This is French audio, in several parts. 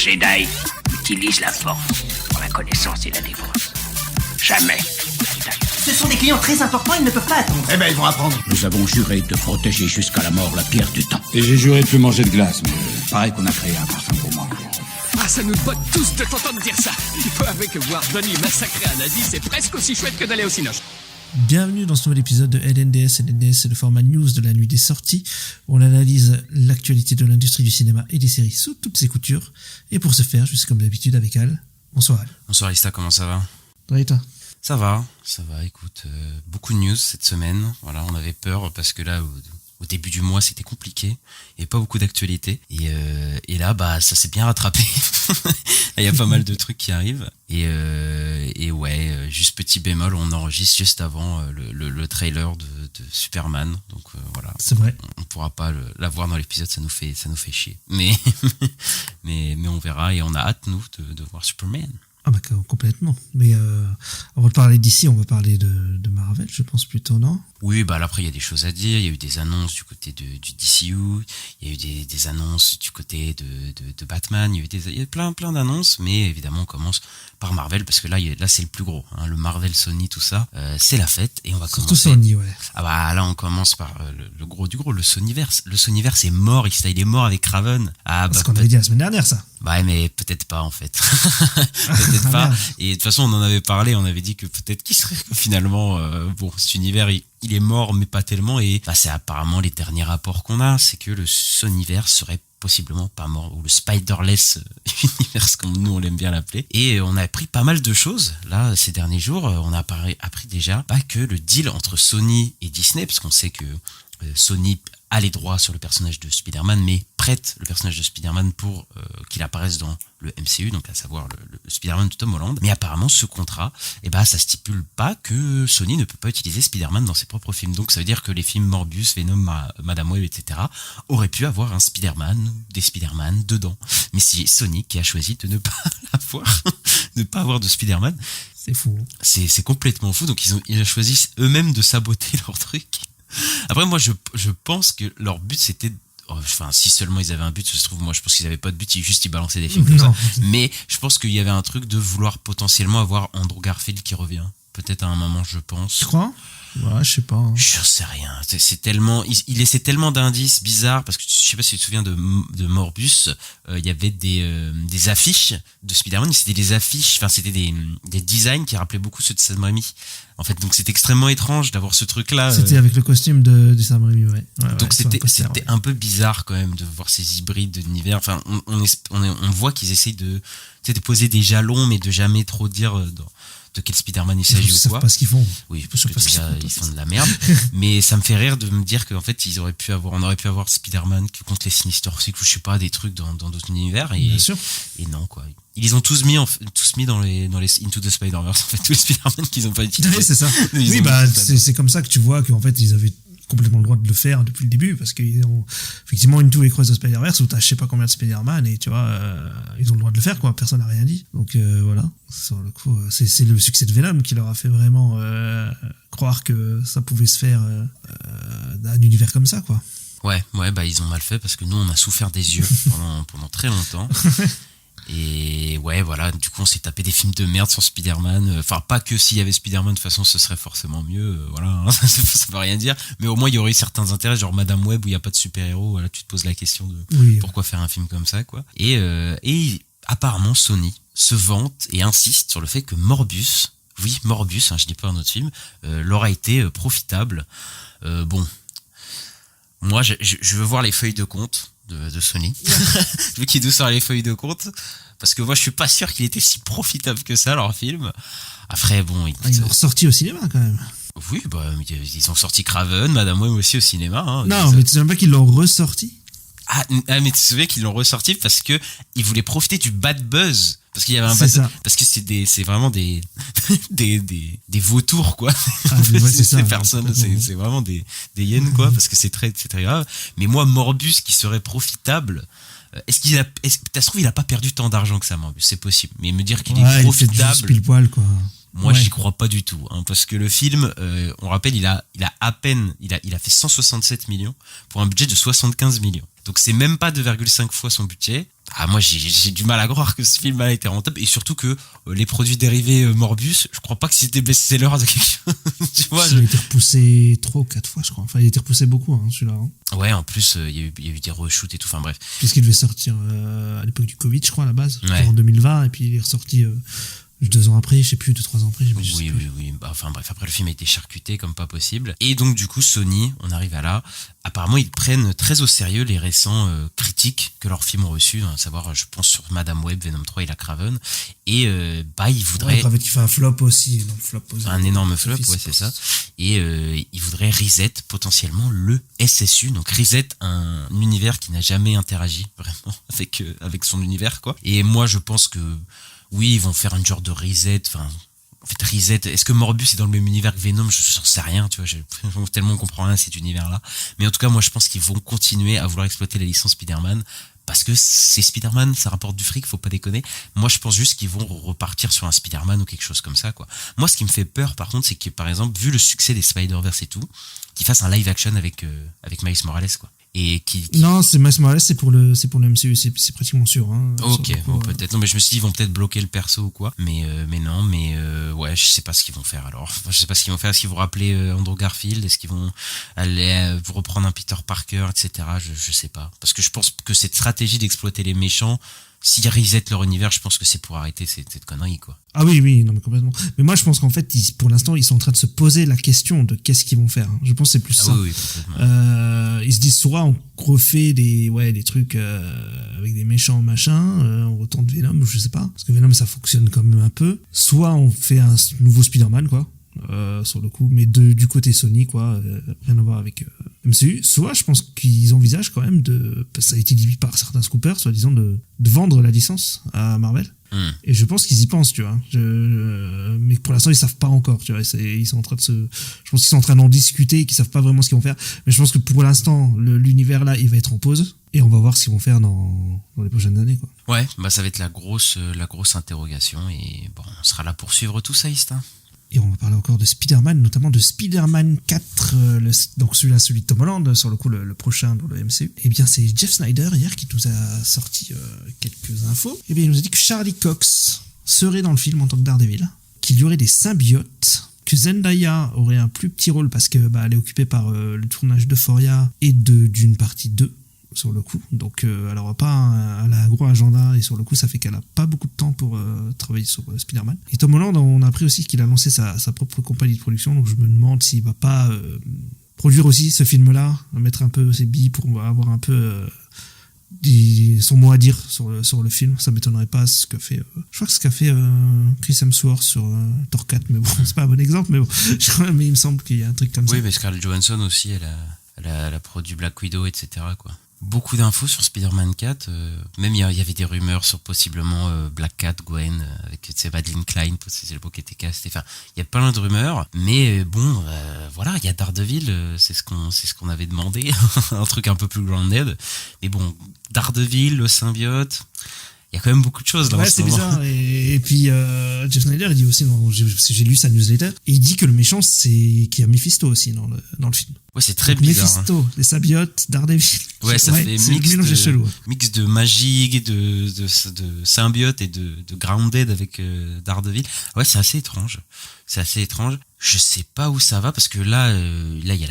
Jedi utilise la force pour la connaissance et la défense. Jamais la Jedi. Ce sont des clients très importants, ils ne peuvent pas attendre. Eh ben, ils vont apprendre. Nous avons juré de protéger jusqu'à la mort la pierre du temps. Et j'ai juré de plus manger de glace, mais pareil qu'on a créé un parfum pour moi. Ah, ça nous botte tous de t'entendre dire ça. Il faut avouer que voir Donnie massacrer un nazi, c'est presque aussi chouette que d'aller au cinoche. Bienvenue dans ce nouvel épisode de LNDS. LNDS, c'est le format news de la nuit des sorties, où on analyse l'actualité de l'industrie du cinéma et des séries sous toutes ses coutures. Et pour ce faire, je suis comme d'habitude avec Al. Bonsoir Al. Bonsoir Lista, comment ça va? Et toi? Ça va, écoute, beaucoup de news cette semaine. Voilà, on avait peur parce que là, au début du mois, c'était compliqué. Il n'y avait pas beaucoup d'actualité. Et là, bah, ça s'est bien rattrapé. Il y a pas mal de trucs qui arrivent. Et ouais, juste petit bémol, on enregistre juste avant le trailer de Superman. Donc voilà. C'est vrai. On pourra pas la voir dans l'épisode, ça nous fait chier. Mais on verra et on a hâte, nous, de voir Superman. Ah bah complètement. Mais avant de parler d'ici, on va parler de Marvel, je pense plutôt, non? Oui, bah là, après il y a des choses à dire. Il y a eu des annonces du côté du DCU, il y a eu des annonces du côté de Batman, il y a eu plein d'annonces, mais évidemment on commence par Marvel parce que là c'est le plus gros, hein, le Marvel, Sony, tout ça, c'est la fête et on va surtout commencer. Sony, ouais. Ah bah là on commence par le gros du gros, le Sonyverse. Le Sonyverse est mort, il est mort avec Craven. Ah bah c'est ce qu'on avait dit la semaine dernière, ça. Bah mais peut-être pas en fait. Peut-être pas. Et de toute façon on en avait parlé, on avait dit que peut-être qu'il serait finalement cet univers il est mort mais pas tellement, et bah, c'est apparemment les derniers rapports qu'on a, c'est que le Sonyverse serait possiblement pas mort, ou le Spider-less Universe comme nous on l'aime bien l'appeler. Et on a appris pas mal de choses là ces derniers jours. On a appris déjà que le deal entre Sony et Disney, parce qu'on sait que Sony a les droits sur le personnage de Spider-Man, mais prête le personnage de Spider-Man pour qu'il apparaisse dans le MCU, donc à savoir le Spider-Man de Tom Holland. Mais apparemment, ce contrat, ça stipule pas que Sony ne peut pas utiliser Spider-Man dans ses propres films. Donc ça veut dire que les films Morbius, Venom, Madame Web, etc. auraient pu avoir un Spider-Man, des Spider-Man dedans. Mais c'est Sony qui a choisi de ne pas l'avoir, de ne pas avoir de Spider-Man. C'est fou. C'est complètement fou. Donc ils ont choisi eux-mêmes de saboter leur truc. Après moi je pense que leur but c'était, enfin si seulement ils avaient un but, ça se trouve moi je pense qu'ils avaient pas de but, ils balançaient des films comme ça, mais je pense qu'il y avait un truc de vouloir potentiellement avoir Andrew Garfield qui revient, peut-être à un moment, je pense. Tu crois? Ouais, je sais pas. Hein. Je sais rien. C'est tellement, il laissait tellement d'indices bizarres, parce que je sais pas si tu te souviens de Morbius, il y avait des affiches de Spider-Man, c'était des affiches, enfin c'était des designs qui rappelaient beaucoup ceux de Sam Raimi. En fait, donc c'était extrêmement étrange d'avoir ce truc-là. C'était avec le costume de Sam Raimi, ouais. Donc c'était un peu bizarre quand même de voir ces hybrides d'univers. Enfin, on voit qu'ils essayent de poser des jalons, mais de jamais trop dire de quel Spider-Man il s'agit ou quoi. Ils savent pas ce qu'ils font. Oui, parce que déjà, ils font de la merde. Mais ça me fait rire de me dire qu'en fait, on aurait pu avoir Spider-Man qui contre les Sinister Six, ou je sais pas, des trucs dans d'autres univers. Et, bien sûr. Et non, quoi. Ils les ont tous mis dans les Into the Spider-Verse, en fait, tous les Spider-Man qu'ils ont pas utilisés. Oui, c'est ça. Oui, bah, c'est comme ça que tu vois qu'en fait, ils avaient complètement le droit de le faire depuis le début, parce qu'ils ont effectivement Into et Cross the Spider-Verse où t'as je sais pas combien de Spider-Man, et tu vois, ils ont le droit de le faire, quoi, personne n'a rien dit. Donc voilà, sur le coup, c'est le succès de Venom qui leur a fait vraiment croire que ça pouvait se faire d'un univers comme ça, quoi. Ouais, bah ils ont mal fait, parce que nous on a souffert des yeux pendant très longtemps. Et ouais, voilà, du coup on s'est tapé des films de merde sur Spider-Man. Enfin, pas que s'il y avait Spider-Man, de toute façon ce serait forcément mieux, voilà, hein, ça veut rien dire. Mais au moins il y aurait eu certains intérêts, genre Madame Web où il n'y a pas de super-héros, voilà, tu te poses la question de pourquoi faire un film comme ça, quoi. Et apparemment Sony se vante et insiste sur le fait que Morbius, hein, je dis pas un autre film, leur a été profitable. Bon, moi je veux voir les feuilles de compte de Sony. Je veux qu'ils nous sortent les feuilles de compte, parce que moi je suis pas sûr qu'il était si profitable que ça, leur film. Après bon, ils l'ont ressorti au cinéma quand même. Oui, bah ils ont sorti Craven, Madame Web aussi au cinéma, hein. Non, mais tu sais pas qu'ils l'ont ressorti? Ah, mais tu te souviens qu'ils l'ont ressorti parce que ils voulaient profiter du bad buzz, parce qu'il y avait un bad buzz, parce que c'est vraiment des vautours, quoi. C'est ça, ces personnes, c'est vraiment des hyènes, quoi, parce que c'est très grave. Mais moi, Morbius qui serait profitable, ça se trouve il a pas perdu tant d'argent que ça, Morbius, c'est possible. Mais me dire qu'il est profitable, il fait juste pile poil, quoi. Moi, Ouais. j'y crois pas du tout, hein, parce que le film, on rappelle, il a fait 167 millions pour un budget de 75 millions. Donc c'est même pas 2,5 fois son budget. Ah, moi j'ai du mal à croire que ce film a été rentable, et surtout que les produits dérivés Morbius, je crois pas que c'était best-seller de quelque chose. Tu vois, Il a été repoussé 3 ou 4 fois, je crois. Enfin, il a été repoussé beaucoup, hein, celui-là. Hein. Ouais, en plus, il y a eu des reshoots et tout, enfin bref. Puisqu'il devait sortir à l'époque du Covid, je crois, à la base, Ouais. en 2020, et puis il est ressorti 2 ans après, je sais plus, 2-3 ans après. Je sais plus. Oui. Bah, enfin bref, après le film a été charcuté comme pas possible. Et donc du coup, Sony, on arrive à là. Apparemment, ils prennent très au sérieux les récents critiques que leurs films ont reçus, à savoir, je pense, sur Madame Web, Venom 3 et La Craven. Et ils voudraient... Ouais, qui fait un flop aussi. Un énorme flop, ouais, c'est ça. Et ils voudraient reset potentiellement le SSU. Donc reset un univers qui n'a jamais interagi vraiment avec son univers, quoi. Et moi, je pense que oui, ils vont faire un genre de reset. Enfin, en fait, reset. Est-ce que Morbus est dans le même univers que Venom? Je n'en sais rien, tu vois. Tellement on comprend rien à cet univers-là. Mais en tout cas, moi, je pense qu'ils vont continuer à vouloir exploiter la licence Spider-Man. Parce que c'est Spider-Man, ça rapporte du fric, faut pas déconner. Moi, je pense juste qu'ils vont repartir sur un Spider-Man ou quelque chose comme ça, quoi. Moi, ce qui me fait peur, par contre, c'est que, par exemple, vu le succès des Spider-Verse et tout, qu'ils fassent un live-action avec Miles Morales, quoi. Et Non, c'est Miles Morales, c'est pour le MCU, c'est pratiquement sûr. Hein, ok, bon, peut-être. Non, mais je me suis dit, ils vont peut-être bloquer le perso ou quoi. Mais non, ouais, je sais pas ce qu'ils vont faire alors. Enfin, je sais pas ce qu'ils vont faire. Est-ce qu'ils vont rappeler Andrew Garfield? Est-ce qu'ils vont aller reprendre un Peter Parker, etc. Je sais pas. Parce que je pense que cette stratégie d'exploiter les méchants, s'ils reset leur univers, je pense que c'est pour arrêter cette connerie, quoi. Ah oui, non mais complètement. Mais moi je pense qu'en fait, pour l'instant, ils sont en train de se poser la question de qu'est-ce qu'ils vont faire. Hein. Je pense que c'est plus ça. Oui, complètement. Ils se disent soit on refait des trucs avec des méchants machin, on retente Venom, je sais pas, parce que Venom ça fonctionne quand même un peu. Soit on fait un nouveau Spider-Man, quoi. Sur le coup, mais du côté Sony, quoi, rien à voir avec MCU. Soit je pense qu'ils envisagent quand même ça a été dit par certains scoopers, soi-disant de vendre la licence à Marvel. Et je pense qu'ils y pensent, tu vois. Mais pour l'instant, ils savent pas encore, tu vois. Ils sont en train je pense qu'ils sont en train d'en discuter, qu'ils savent pas vraiment ce qu'ils vont faire. Mais je pense que pour l'instant, l'univers là, il va être en pause. Et on va voir ce qu'ils vont faire dans les prochaines années, quoi. Ouais, bah ça va être la grosse interrogation. Et bon, on sera là pour suivre tout ça, Istin. Et on va parler encore de Spider-Man, notamment de Spider-Man 4, donc celui de Tom Holland, sur le coup le prochain dans le MCU. Et bien c'est Jeff Snyder hier qui nous a sorti quelques infos. Et bien il nous a dit que Charlie Cox serait dans le film en tant que Daredevil, qu'il y aurait des symbiotes, que Zendaya aurait un plus petit rôle parce que elle est occupée par le tournage d'Euphoria et d'une partie 2. Sur le coup, donc elle aura pas elle a un gros agenda et sur le coup ça fait qu'elle a pas beaucoup de temps pour travailler sur Spider-Man. Et Tom Holland, on a appris aussi qu'il a lancé sa propre compagnie de production, donc je me demande s'il va pas produire aussi ce film-là, mettre un peu ses billes pour avoir un peu son mot à dire sur le film. Ça m'étonnerait pas ce que fait je crois que ce qu'a fait Chris Hemsworth sur Thor 4, mais bon c'est pas un bon exemple, mais bon mais il me semble qu'il y a un truc comme ça. Oui, mais Scarlett Johansson aussi, elle a produit Black Widow, etc., quoi. Beaucoup d'infos sur Spider-Man 4, même il y avait des rumeurs sur possiblement Black Cat, Gwen, avec Madeline Klein, c'est l'époque qui était castée. Enfin, il y a plein de rumeurs, mais bon, voilà, il y a Daredevil, c'est ce qu'on avait demandé, un truc un peu plus grounded. Mais bon, Daredevil, le symbiote, il y a quand même beaucoup de choses là. Ouais, c'est bizarre. Et puis Jeff Snyder, il dit aussi, j'ai lu sa newsletter, et il dit que le méchant qu'il y a Mephisto aussi dans le film. Ouais, c'est très donc, bizarre. Mephisto, les symbiotes, Daredevil. Ouais, ça fait mix de magie, de symbiote et de grounded avec Daredevil. Ouais, c'est assez étrange. Je sais pas où ça va parce que là, il y a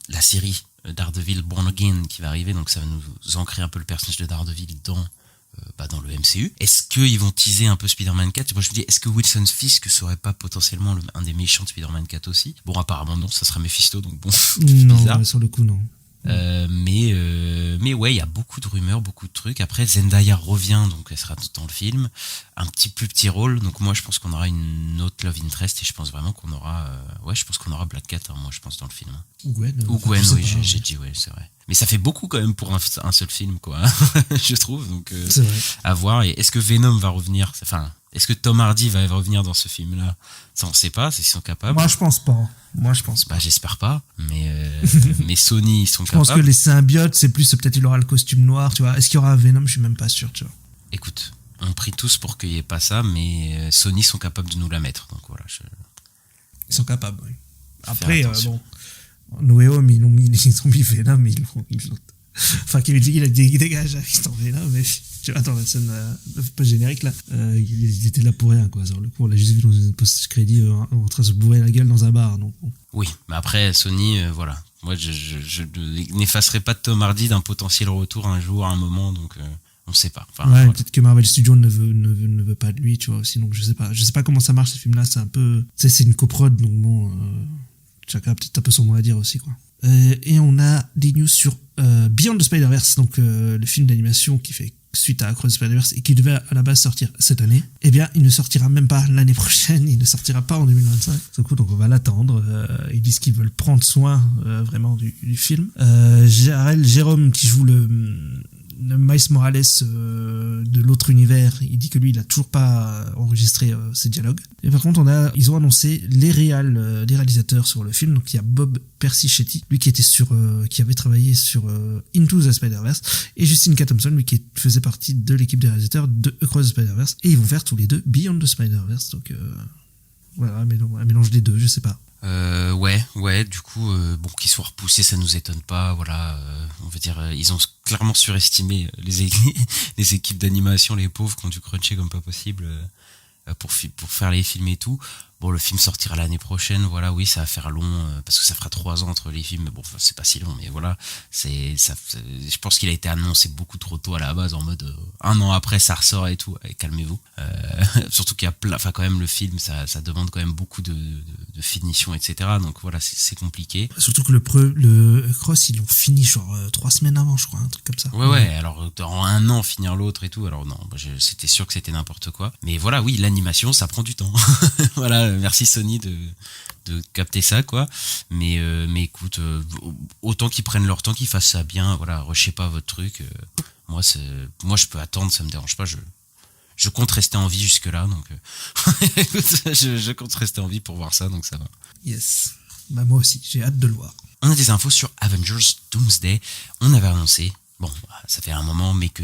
la série Daredevil Born Again qui va arriver, donc ça va nous ancrer un peu le personnage de Daredevil dans le MCU. Est-ce qu'ils vont teaser un peu Spider-Man 4? Moi je me dis, est-ce que Wilson Fisk serait pas potentiellement un des méchants de Spider-Man 4 aussi? Bon, apparemment non, ça sera Mephisto, donc bon. Non, sur le coup non. Mais ouais, il y a beaucoup de rumeurs, beaucoup de trucs. Après, Zendaya revient, donc elle sera dans le film, un plus petit rôle. Donc moi, je pense qu'on aura une autre love interest et je pense vraiment qu'on aura, je pense qu'on aura Black Cat. Moi, je pense dans le film. Ou Gwen. Oui, j'ai dit ouais, c'est vrai. Mais ça fait beaucoup quand même pour un seul film, quoi. Je trouve. Donc c'est vrai. À voir. Et est-ce que Venom va revenir? Enfin, est-ce que Tom Hardy va revenir dans ce film-là? Ça, on sait pas, s'ils sont capables. Moi, je pense pas. J'espère pas, mais Sony, ils sont capables. Je pense que les symbiotes, c'est plus, peut-être il aura le costume noir, tu vois. Est-ce qu'il y aura Venom? Je suis même pas sûr, tu vois. Écoute, on prie tous pour qu'il n'y ait pas ça, mais Sony sont capables de nous la mettre. Donc voilà. Ils sont capables, oui. Après, attention. No Way Home, ils ont mis Venom, ils l'ont. Enfin, Kevin Feige, il a dit dégage, ils t'ont Venom, mais tu vois, dans la scène post-générique, là, il était là pour rien, quoi. Sur le coup, on l'a juste vu dans une post-crédit en train de se bourrer la gueule dans un bar, donc bon. Oui, mais après, Sony, voilà. Moi, je n'effacerai pas de Tom Hardy d'un potentiel retour un jour, à un moment, donc on sait pas. Enfin, Ouais, voilà. peut-être que Marvel Studios ne veut pas de lui, tu vois, aussi, donc je sais pas comment ça marche, ces films-là, c'est un peu, tu sais, c'est une coprod, donc bon, chacun a peut-être un peu son mot à dire aussi, quoi. Et on a des news sur Beyond the Spider-Verse, donc le film d'animation qui fait suite à Across the Spider-Verse et qui devait à la base sortir cette année. Eh bien, il ne sortira même pas l'année prochaine, il ne sortira pas en 2025. Du coup, donc on va l'attendre. Ils disent qu'ils veulent prendre soin vraiment du film. Jérôme qui joue le Miles Morales de l'autre univers, il dit que lui il a toujours pas enregistré ses dialogues. Et par contre ils ont annoncé les réalisateurs sur le film. Donc il y a Bob Persichetti, lui qui avait travaillé sur Into the Spider-Verse, et Justin K. Thompson, lui qui faisait partie de l'équipe des réalisateurs de Across the Spider-Verse, et ils vont faire tous les deux Beyond the Spider-Verse. Donc voilà, un mélange des deux, je sais pas. Ouais, du coup, bon, qu'ils soient repoussés, ça nous étonne pas, voilà, on va dire, ils ont clairement surestimé les équipes d'animation, les pauvres, qui ont dû cruncher comme pas possible, pour faire les films et tout. Bon, le film sortira l'année prochaine, voilà, oui, ça va faire long, parce que ça fera 3 ans entre les films, mais bon, c'est pas si long, mais voilà, je pense qu'il a été annoncé beaucoup trop tôt à la base, en mode, 1 an après, ça ressort et tout, calmez-vous. Surtout qu'il y a quand même le film, ça demande quand même beaucoup de finition, etc., donc voilà, c'est compliqué. Surtout que le Cross, ils l'ont fini genre 3 semaines avant, je crois, un truc comme ça. Ouais, alors en 1 an finir l'autre et tout, alors non, c'était sûr que c'était n'importe quoi. Mais voilà, oui, l'animation, ça prend du temps. Voilà, merci Sony de capter ça, quoi. Mais écoute, autant qu'ils prennent leur temps, qu'ils fassent ça bien, voilà, rushez pas votre truc. Moi je peux attendre, ça me dérange pas, je compte rester en vie jusque là, donc écoute, je compte rester en vie pour voir ça, donc ça va. Yes. Bah moi aussi, j'ai hâte de le voir. On a des infos sur Avengers Doomsday. On avait annoncé, bon, ça fait un moment, mais que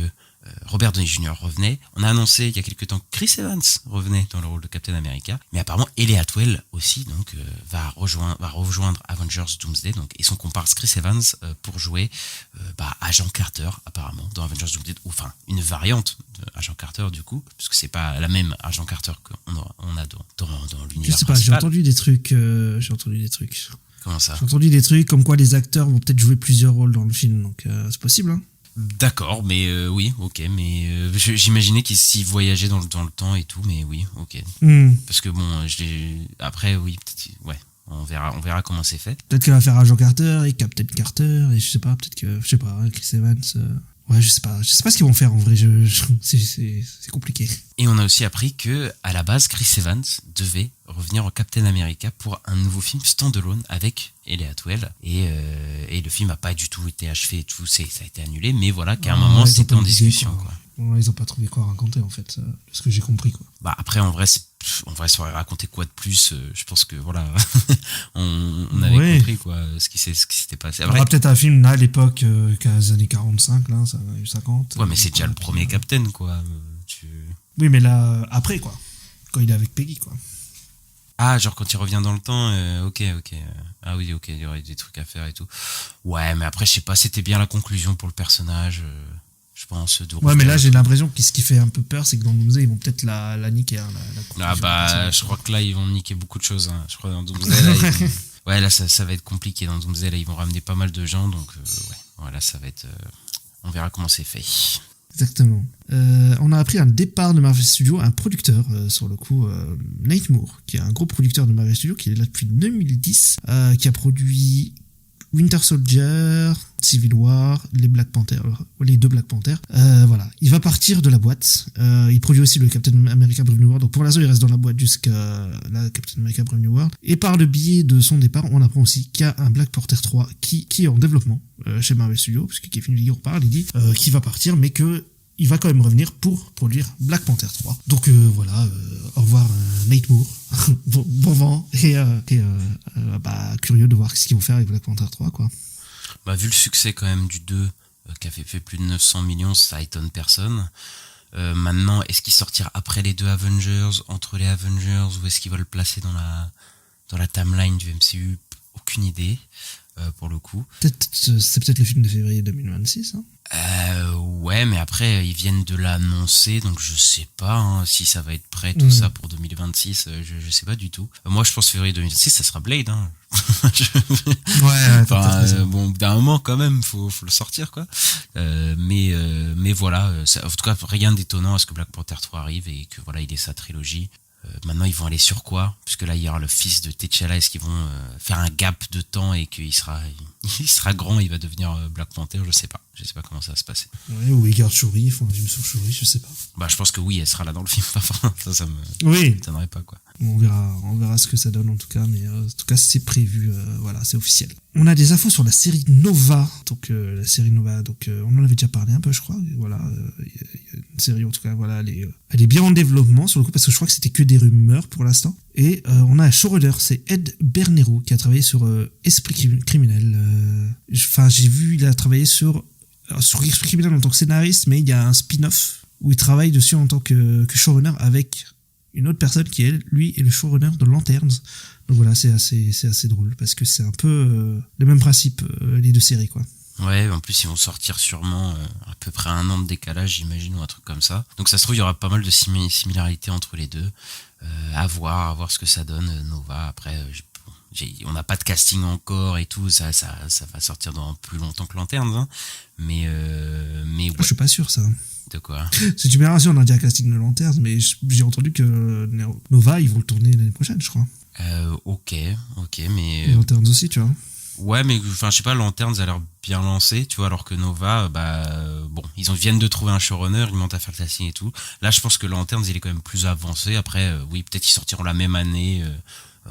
Robert Downey Jr. revenait. On a annoncé il y a quelques temps que Chris Evans revenait dans le rôle de Captain America. Mais apparemment, Hayley Atwell aussi, donc, va rejoindre Avengers Doomsday, donc, et son comparse Chris Evans pour jouer Agent Carter, apparemment, dans Avengers Doomsday, ou enfin, une variante de Agent Carter, du coup, parce que c'est pas la même Agent Carter qu'on a dans l'univers Je sais pas, principal. j'ai entendu des trucs. Comment ça ? J'ai entendu des trucs comme quoi les acteurs vont peut-être jouer plusieurs rôles dans le film, donc c'est possible, hein. D'accord, mais oui, ok, mais j'imaginais qu'ils s'y voyageaient dans le temps et tout, mais oui, ok. Parce que bon, après, oui, peut-être, ouais, on verra comment c'est fait. Peut-être qu'elle va faire Agent Carter et Captain Carter, et je sais pas, Chris Evans. Ouais, je sais pas ce qu'ils vont faire en vrai, c'est compliqué. Et on a aussi appris que, à la base, Chris Evans devait revenir en Captain America pour un nouveau film standalone avec Hayley Atwell, et le film n'a pas du tout été achevé et tout, ça a été annulé, mais voilà, qu'à un moment c'était en discussion, quoi. Ouais, ils ont pas trouvé quoi raconter en fait, de ce que j'ai compris, quoi. Bah après en vrai ça aurait raconté quoi de plus, je pense que voilà on avait compris quoi ce qui s'était passé. Il y aura peut-être un film là à l'époque des années 45 là, ça a eu 50. Ouais, mais c'est déjà le premier Captain, quoi. Oui, mais là après quoi, quand il est avec Peggy, quoi. Ah, genre quand il revient dans le temps, ok. Ah oui, ok, il y aurait des trucs à faire et tout. Ouais, mais après je sais pas, c'était bien la conclusion pour le personnage. Je pense. Ouais, mais là j'ai l'impression que ce qui fait un peu peur, c'est que dans Doomsday ils vont peut-être la niquer. Hein, je crois que là ils vont niquer beaucoup de choses. Hein. Je crois dans Doomsday là, ouais, là ça va être compliqué. Dans Doomsday là ils vont ramener pas mal de gens, donc ouais, voilà, ça va être. On verra comment c'est fait. Exactement. On a appris un départ de Marvel Studios, un producteur sur le coup, Nate Moore, qui est un gros producteur de Marvel Studios, qui est là depuis 2010, qui a produit Winter Soldier, Civil War, les deux Black Panther. Voilà, il va partir de la boîte. Il produit aussi le Captain America Brave New World. Donc pour l'instant, il reste dans la boîte jusqu'à la Captain America Brave New World. Et par le biais de son départ, on apprend aussi qu'il y a un Black Panther 3 qui est en développement chez Marvel Studios, puisque Kevin Feige reparle, il dit qu'il va partir, mais que il va quand même revenir pour produire Black Panther 3. Donc voilà, au revoir Nate Moore. bon vent, et curieux de voir ce qu'ils vont faire avec Black Panther 3, quoi. Bah, vu le succès quand même du 2, qui avait fait plus de 900 millions, ça étonne personne. Maintenant, est-ce qu'il sortira après les deux Avengers, entre les Avengers, ou est-ce qu'il va le placer dans la timeline du MCU? Aucune idée, pour le coup. C'est peut-être le film de février 2026, hein. Ouais, mais après ils viennent de l'annoncer, donc je sais pas si ça va être prêt tout ça pour 2026. Je sais pas du tout. Moi, je pense février 2026, ça sera Blade. Hein. Bon, d'un moment quand même, faut le sortir quoi. Mais voilà, en tout cas rien d'étonnant à ce que Black Panther 3 arrive et que voilà il ait sa trilogie. Maintenant ils vont aller sur quoi? Puisque là il y aura le fils de T'Challa, est-ce qu'ils vont faire un gap de temps et qu'il sera grand, il va devenir Black Panther? Je sais pas comment ça va se passer. Ouais, ou ils gardent Shuri, ils font un film sur Shuri, je sais pas. Bah je pense que oui, elle sera là dans le film. ça oui, m'étonnerait pas quoi. On verra ce que ça donne en tout cas, mais en tout cas c'est prévu, voilà, c'est officiel. On a des infos sur la série Nova, donc la série Nova, donc on en avait déjà parlé un peu, je crois. Voilà, y a une série en tout cas, voilà, elle est bien en développement sur le coup parce que je crois que c'était que des rumeurs pour l'instant. Et on a un showrunner, c'est Ed Bernero qui a travaillé sur Esprit criminel. Enfin, j'ai vu, il a travaillé sur Esprit criminel en tant que scénariste, mais il y a un spin-off où il travaille dessus en tant que showrunner avec une autre personne qui, elle, lui, est le showrunner de Lanterns. Donc voilà, c'est assez drôle, parce que c'est un peu le même principe, les deux séries, quoi. Ouais, en plus, ils vont sortir sûrement à peu près 1 an de décalage, j'imagine, ou un truc comme ça. Donc ça se trouve, il y aura pas mal de similarités entre les deux. À voir ce que ça donne, Nova. Après, on n'a pas de casting encore et tout, ça va sortir dans plus longtemps que Lanterns, hein. Mais ouais. Je suis pas sûr, ça. De quoi? Si tu m'as rassuré, on a dit un casting de Lanterns, mais j'ai entendu que Nova, ils vont le tourner l'année prochaine, je crois. Ok, mais... Et Lanterns aussi, tu vois. Ouais, mais enfin, je sais pas, Lanterns a l'air bien lancé, tu vois, alors que Nova, bon, ils viennent de trouver un showrunner, ils montent à faire le casting et tout. Là, je pense que Lanterns, il est quand même plus avancé. Après, oui, peut-être qu'ils sortiront la même année.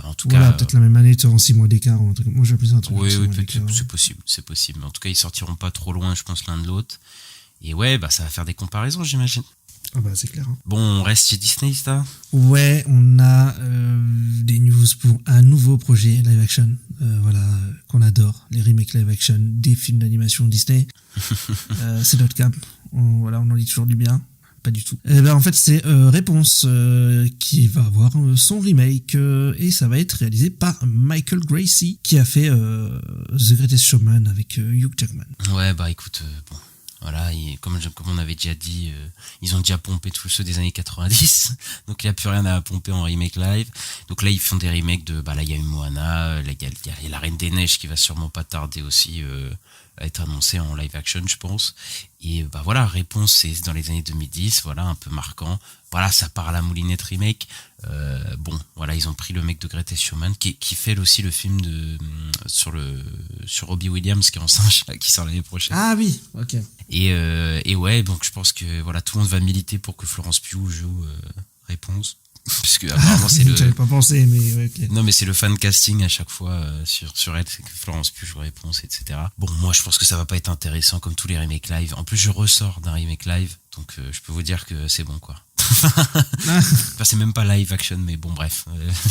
En tout voilà, cas, peut-être la même année, en 6 mois d'écart ou un truc. Moi, j'ai plus un truc. Oui, c'est possible. Mais en tout cas, ils sortiront pas trop loin, je pense, l'un de l'autre. Et ouais, ça va faire des comparaisons, j'imagine. Ah bah c'est clair. Hein. Bon, on reste chez Disney, ça. Ouais, on a des news pour un nouveau projet live action, voilà, qu'on adore, les remakes live action des films d'animation Disney. C'est notre cap. On en dit toujours du bien. Pas du tout. En fait, c'est Réponse qui va avoir son remake et ça va être réalisé par Michael Gracie qui a fait The Greatest Showman avec Hugh Jackman. Ouais, écoute, bon. Voilà, comme on avait déjà dit, ils ont déjà pompé tous ceux des années 90, donc il n'y a plus rien à pomper en remake live. Donc là, ils font des remakes de... là, il y a eu Moana, il y a La Reine des Neiges qui va sûrement pas tarder aussi à être annoncée en live action, je pense. Et voilà, Réponse, c'est dans les années 2010, voilà, un peu marquant. Voilà, ça part à la moulinette remake. Bon, voilà, ils ont pris le mec de Greatest Showman qui fait aussi le film sur Robbie Williams qui est en singe, qui sort l'année prochaine. Ah oui, ok. Et ouais, donc je pense que voilà, tout le monde va militer pour que Florence Pugh joue Réponse. Parce que apparemment c'est le... J'avais pas pensé, mais ouais, ok. Non, mais c'est le fan casting à chaque fois sur elle, c'est que Florence Pugh joue Réponse, etc. Bon, moi je pense que ça va pas être intéressant comme tous les remakes live. En plus, je ressors d'un remake live, donc je peux vous dire que c'est bon, quoi. Enfin, c'est même pas live action, mais bon, bref,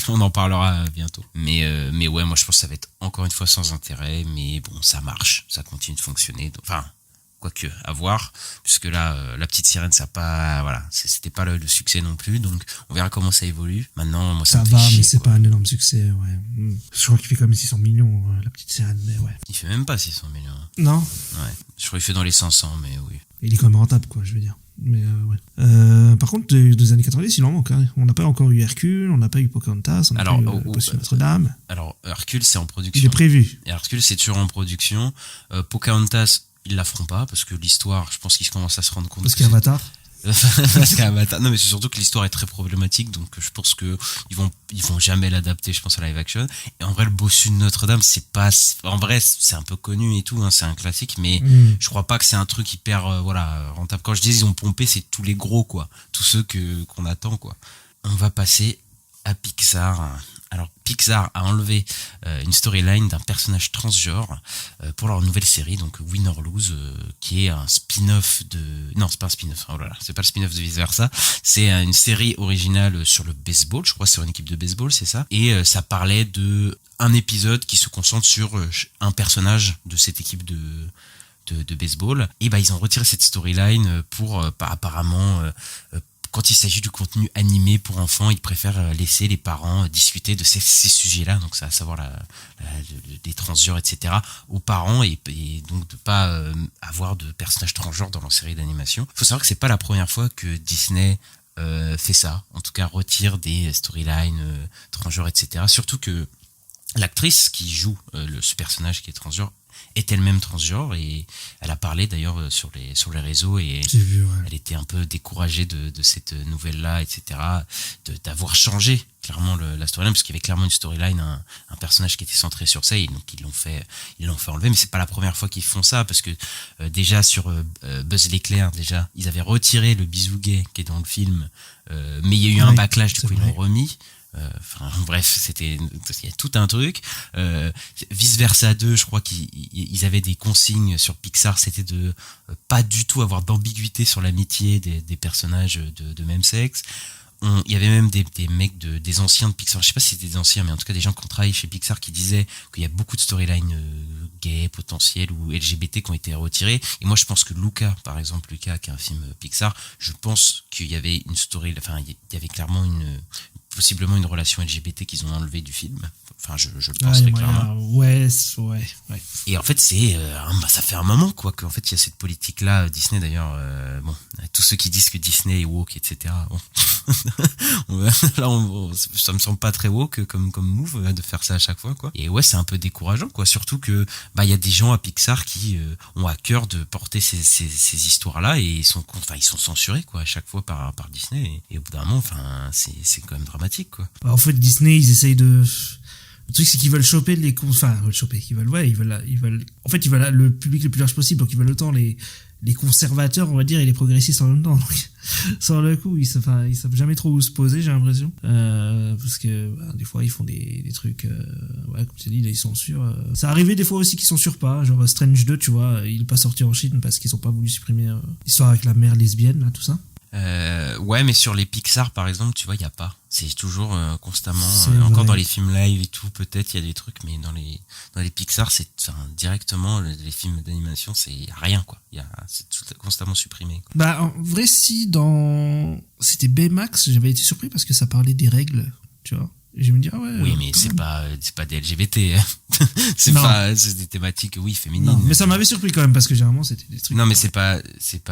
on en parlera bientôt. Mais ouais, moi je pense que ça va être encore une fois sans intérêt, mais bon, ça marche, ça continue de fonctionner. Enfin, quoique, à voir, puisque là, La Petite Sirène, ça pas, voilà, c'était pas le succès non plus, donc on verra comment ça évolue. Maintenant, moi ça me fait va, chier, mais c'est quoi. pas un énorme succès, ouais. Je crois qu'il fait quand même 600 millions, La Petite Sirène, mais ouais. Il fait même pas 600 millions. Non? Ouais, je crois qu'il fait dans les 500, mais oui. Il est quand même rentable, quoi, je veux dire. Mais ouais. Par contre, des années 90, il en manque. Hein. On n'a pas encore eu Hercule, on n'a pas eu Pocahontas, on n'a pas eu Potion Notre-Dame. Alors, Hercule, c'est en production. Il est prévu. Et Hercule, c'est toujours en production. Pocahontas, ils la feront pas, parce que l'histoire, je pense qu'ils commencent à se rendre compte. Parce qu'Avatar. Parce qu'Avatar. Non, mais c'est surtout que l'histoire est très problématique, donc je pense que ils vont jamais l'adapter, je pense, à live action. Et en vrai, le Bossu de Notre-Dame, c'est pas, en vrai, c'est un peu connu et tout, hein, c'est un classique, mais je crois pas que c'est un truc hyper, rentable. Quand je dis ils ont pompé, c'est tous les gros, quoi. Tous ceux qu'on attend, quoi. On va passer à Pixar. Alors, Pixar a enlevé une storyline d'un personnage transgenre pour leur nouvelle série, donc Win or Lose, qui est un spin-off de... Non, c'est pas un spin-off, oh là là, c'est pas le spin-off de Vice Versa, c'est une série originale sur le baseball, je crois, sur une équipe de baseball, c'est ça. Et ça parlait de un épisode qui se concentre sur un personnage de cette équipe de de baseball. Et ils ont retiré cette storyline pour apparemment quand il s'agit du contenu animé pour enfants, ils préfèrent laisser les parents discuter de ces sujets-là, donc ça, à savoir des transgenres, etc., aux parents et donc de pas avoir de personnages transgenres dans leur série d'animation. Faut savoir que c'est pas la première fois que Disney fait ça, en tout cas retire des storylines transgenres, etc. Surtout que l'actrice qui joue ce personnage qui est transgenre est elle-même transgenre et elle a parlé d'ailleurs sur les réseaux et J'ai vu, ouais. elle était un peu découragée de cette nouvelle-là, etc., d'avoir changé clairement la storyline, parce qu'il y avait clairement une storyline, un personnage qui était centré sur ça, et donc ils l'ont fait enlever, mais c'est pas la première fois qu'ils font ça, parce que déjà sur Buzz l'éclair, déjà ils avaient retiré le bisou gay qui est dans le film, mais il y a eu un backlash, du coup ils l'ont remis. Bref, il y a tout un truc. Vice versa 2, je crois qu'ils avaient des consignes sur Pixar, c'était de pas du tout avoir d'ambiguïté sur l'amitié des personnages de même sexe. Il y avait même des mecs des anciens de Pixar, je sais pas si c'était des anciens, mais en tout cas des gens qui ont travaillé chez Pixar qui disaient qu'il y a beaucoup de storylines gays potentielles ou LGBT qui ont été retirées. Et moi je pense que Luca, par exemple, qui est un film Pixar, je pense qu'il y avait une story, il y avait clairement possiblement une relation LGBT qu'ils ont enlevé du film. Enfin, je le pense très clairement. Ouais. Et en fait, ça fait un moment, quoi, qu'en fait, il y a cette politique-là. Disney, d'ailleurs, tous ceux qui disent que Disney est woke, etc., là, ça me semble pas très woke comme move de faire ça à chaque fois, quoi. Et ouais, c'est un peu décourageant, quoi. Surtout que, il y a des gens à Pixar qui ont à cœur de porter ces histoires-là et ils sont censurés, quoi, à chaque fois par Disney. Et au bout d'un moment, c'est quand même dramatique, quoi. En fait, Disney, ils essayent de... Le truc, c'est qu'ils veulent choper ils veulent le public le plus large possible, donc ils veulent autant les conservateurs, on va dire, et les progressistes en même temps. Donc, sur le coup, ils savent jamais trop où se poser, j'ai l'impression. Parce que, des fois, ils font des trucs, comme tu dis, là, ils censurent. Ça arrivait des fois aussi qu'ils censurent pas, genre Strange 2, tu vois, il est pas sorti en Chine parce qu'ils ont pas voulu supprimer l'histoire avec la mère lesbienne, là, tout ça. Ouais, mais sur les Pixar, par exemple, tu vois, il y a pas. C'est toujours constamment, vrai. encore dans les films live et tout, peut-être il y a des trucs, mais dans les Pixar, c'est directement les films d'animation, y a rien, quoi. C'est constamment supprimé, quoi. En vrai, si c'était Baymax, j'avais été surpris parce que ça parlait des règles, tu vois. Et je me dis, oui, mais c'est pas des LGBT. C'est des thématiques, oui, féminines. Non, mais ça m'avait surpris quand même parce que généralement c'était des trucs. Non, mais c'est pas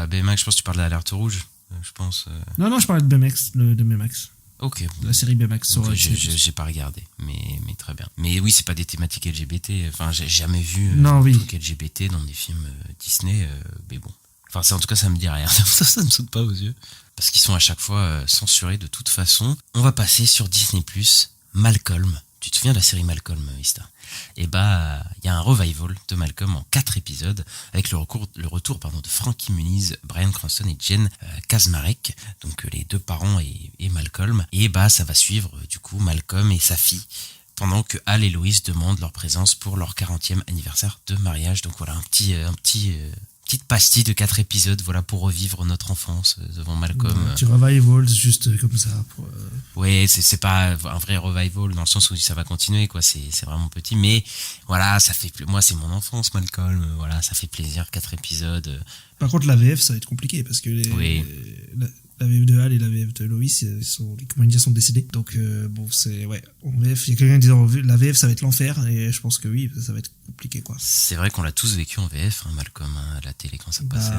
Baymax, je pense que tu parles d'Alerte Rouge. Je pense. Non, je parlais de Baymax, de Baymax. Ok. La série Baymax. J'ai pas regardé, mais très bien. Mais oui, c'est pas des thématiques LGBT. Enfin, j'ai jamais vu truc LGBT dans des films Disney. Mais bon. Enfin, ça, en tout cas, ça me dit rien. Ça me saute pas aux yeux. Parce qu'ils sont à chaque fois censurés de toute façon. On va passer sur Disney+, Malcolm. Tu te souviens de la série Malcolm, Ista? Et il y a un revival de Malcolm en 4 épisodes avec le retour de Frankie Muniz, Bryan Cranston et Jen Kaczmarek, donc les deux parents et Malcolm. Et ça va suivre du coup Malcolm et sa fille pendant que Hal et Lois demandent leur présence pour leur 40e anniversaire de mariage. Donc voilà, petite pastille de 4 épisodes, voilà, pour revivre notre enfance devant Malcolm. Tu revival juste comme ça. Ouais, c'est pas un vrai revival dans le sens où ça va continuer, quoi. C'est vraiment petit, mais voilà, moi c'est mon enfance, Malcolm. Voilà, ça fait plaisir, 4 épisodes. Par contre, la VF, ça va être compliqué parce que la VF de Hal et la VF de Lois, les comédiens sont décédés. Donc en VF, il y a quelqu'un qui disait la VF, ça va être l'enfer, et je pense que oui, ça va être compliqué, quoi. C'est vrai qu'on l'a tous vécu en VF, Malcolm, à la télé quand ça passait.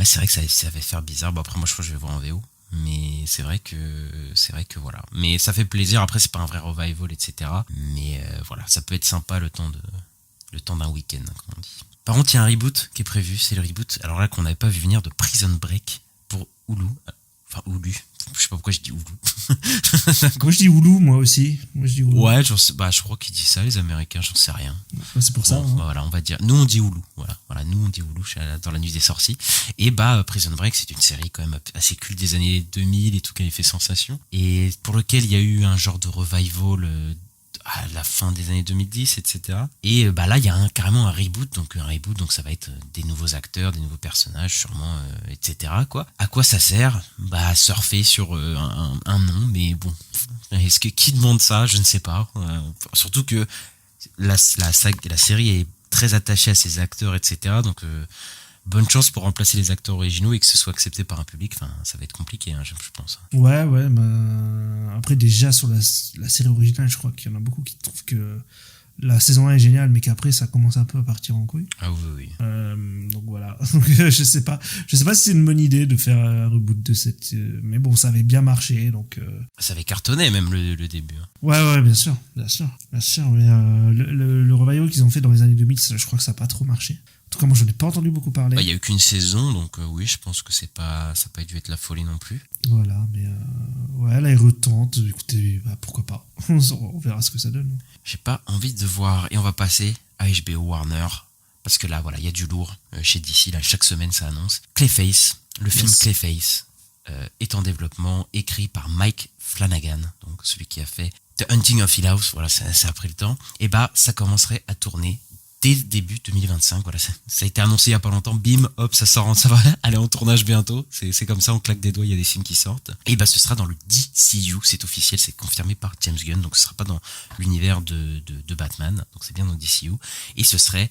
C'est vrai que ça va faire bizarre. Après, moi je crois que je vais voir en VO. Mais c'est vrai que voilà. Mais ça fait plaisir. Après, c'est pas un vrai revival, etc. Mais voilà, ça peut être sympa le temps d'un week-end, comme on dit. Par contre, il y a un reboot qui est prévu. C'est le reboot, alors là, qu'on n'avait pas vu venir, de Prison Break pour Hulu. Enfin, Hulu. Je sais pas pourquoi je dis Hulu. Moi, je dis Hulu, moi aussi. Ouais, je crois qu'ils disent ça, les Américains, j'en sais rien. C'est pour ça. Voilà, on va dire. Nous, on dit Hulu. Voilà, nous, on dit Hulu dans La Nuit des Sorciers. Et Prison Break, c'est une série quand même assez culte des années 2000 et tout, qui avait fait sensation. Et pour lequel il y a eu un genre de revival à la fin des années 2010, etc. Et là, il y a carrément un reboot, donc ça va être des nouveaux acteurs, des nouveaux personnages, sûrement, etc., quoi. À quoi ça sert? Surfer sur un nom, mais bon. Qui demande ça? Je ne sais pas. Surtout que la série est très attaché à ses acteurs, etc. Donc bonne chance pour remplacer les acteurs originaux et que ce soit accepté par un public. Enfin, ça va être compliqué, je pense. Ouais, bah, après déjà sur la série originale, je crois qu'il y en a beaucoup qui trouvent que la saison 1 est géniale, mais qu'après ça commence un peu à partir en couille. Ah oui. Donc voilà. Donc, je sais pas si c'est une bonne idée de faire un reboot de cette. Mais bon, ça avait bien marché, donc. Ça avait cartonné même le début. Ouais, bien sûr. Mais le revival qu'ils ont fait dans les années 2000, je crois que ça a pas trop marché. En tout cas, moi, j'en ai pas entendu beaucoup parler. Il y a eu qu'une saison, donc oui, je pense que ça n'a pas dû être la folie non plus. Voilà, mais ouais, là, ils retentent. Écoutez, bah, pourquoi pas. On verra ce que ça donne. J'ai pas envie de voir, et on va passer à HBO Warner, parce que là, voilà, il y a du lourd chez DC, là, chaque semaine, ça annonce. Clayface, le film Clayface, est en développement, écrit par Mike Flanagan, donc celui qui a fait The Hunting of Hill House, voilà, ça a pris le temps. Et bah, ça commencerait à tourner dès le début 2025, voilà, ça a été annoncé il y a pas longtemps, bim, hop, ça va aller en tournage bientôt, c'est comme ça, on claque des doigts, il y a des films qui sortent, et bah ce sera dans le DCU, c'est officiel, c'est confirmé par James Gunn, donc ce sera pas dans l'univers de Batman, donc c'est bien dans le DCU, et ce serait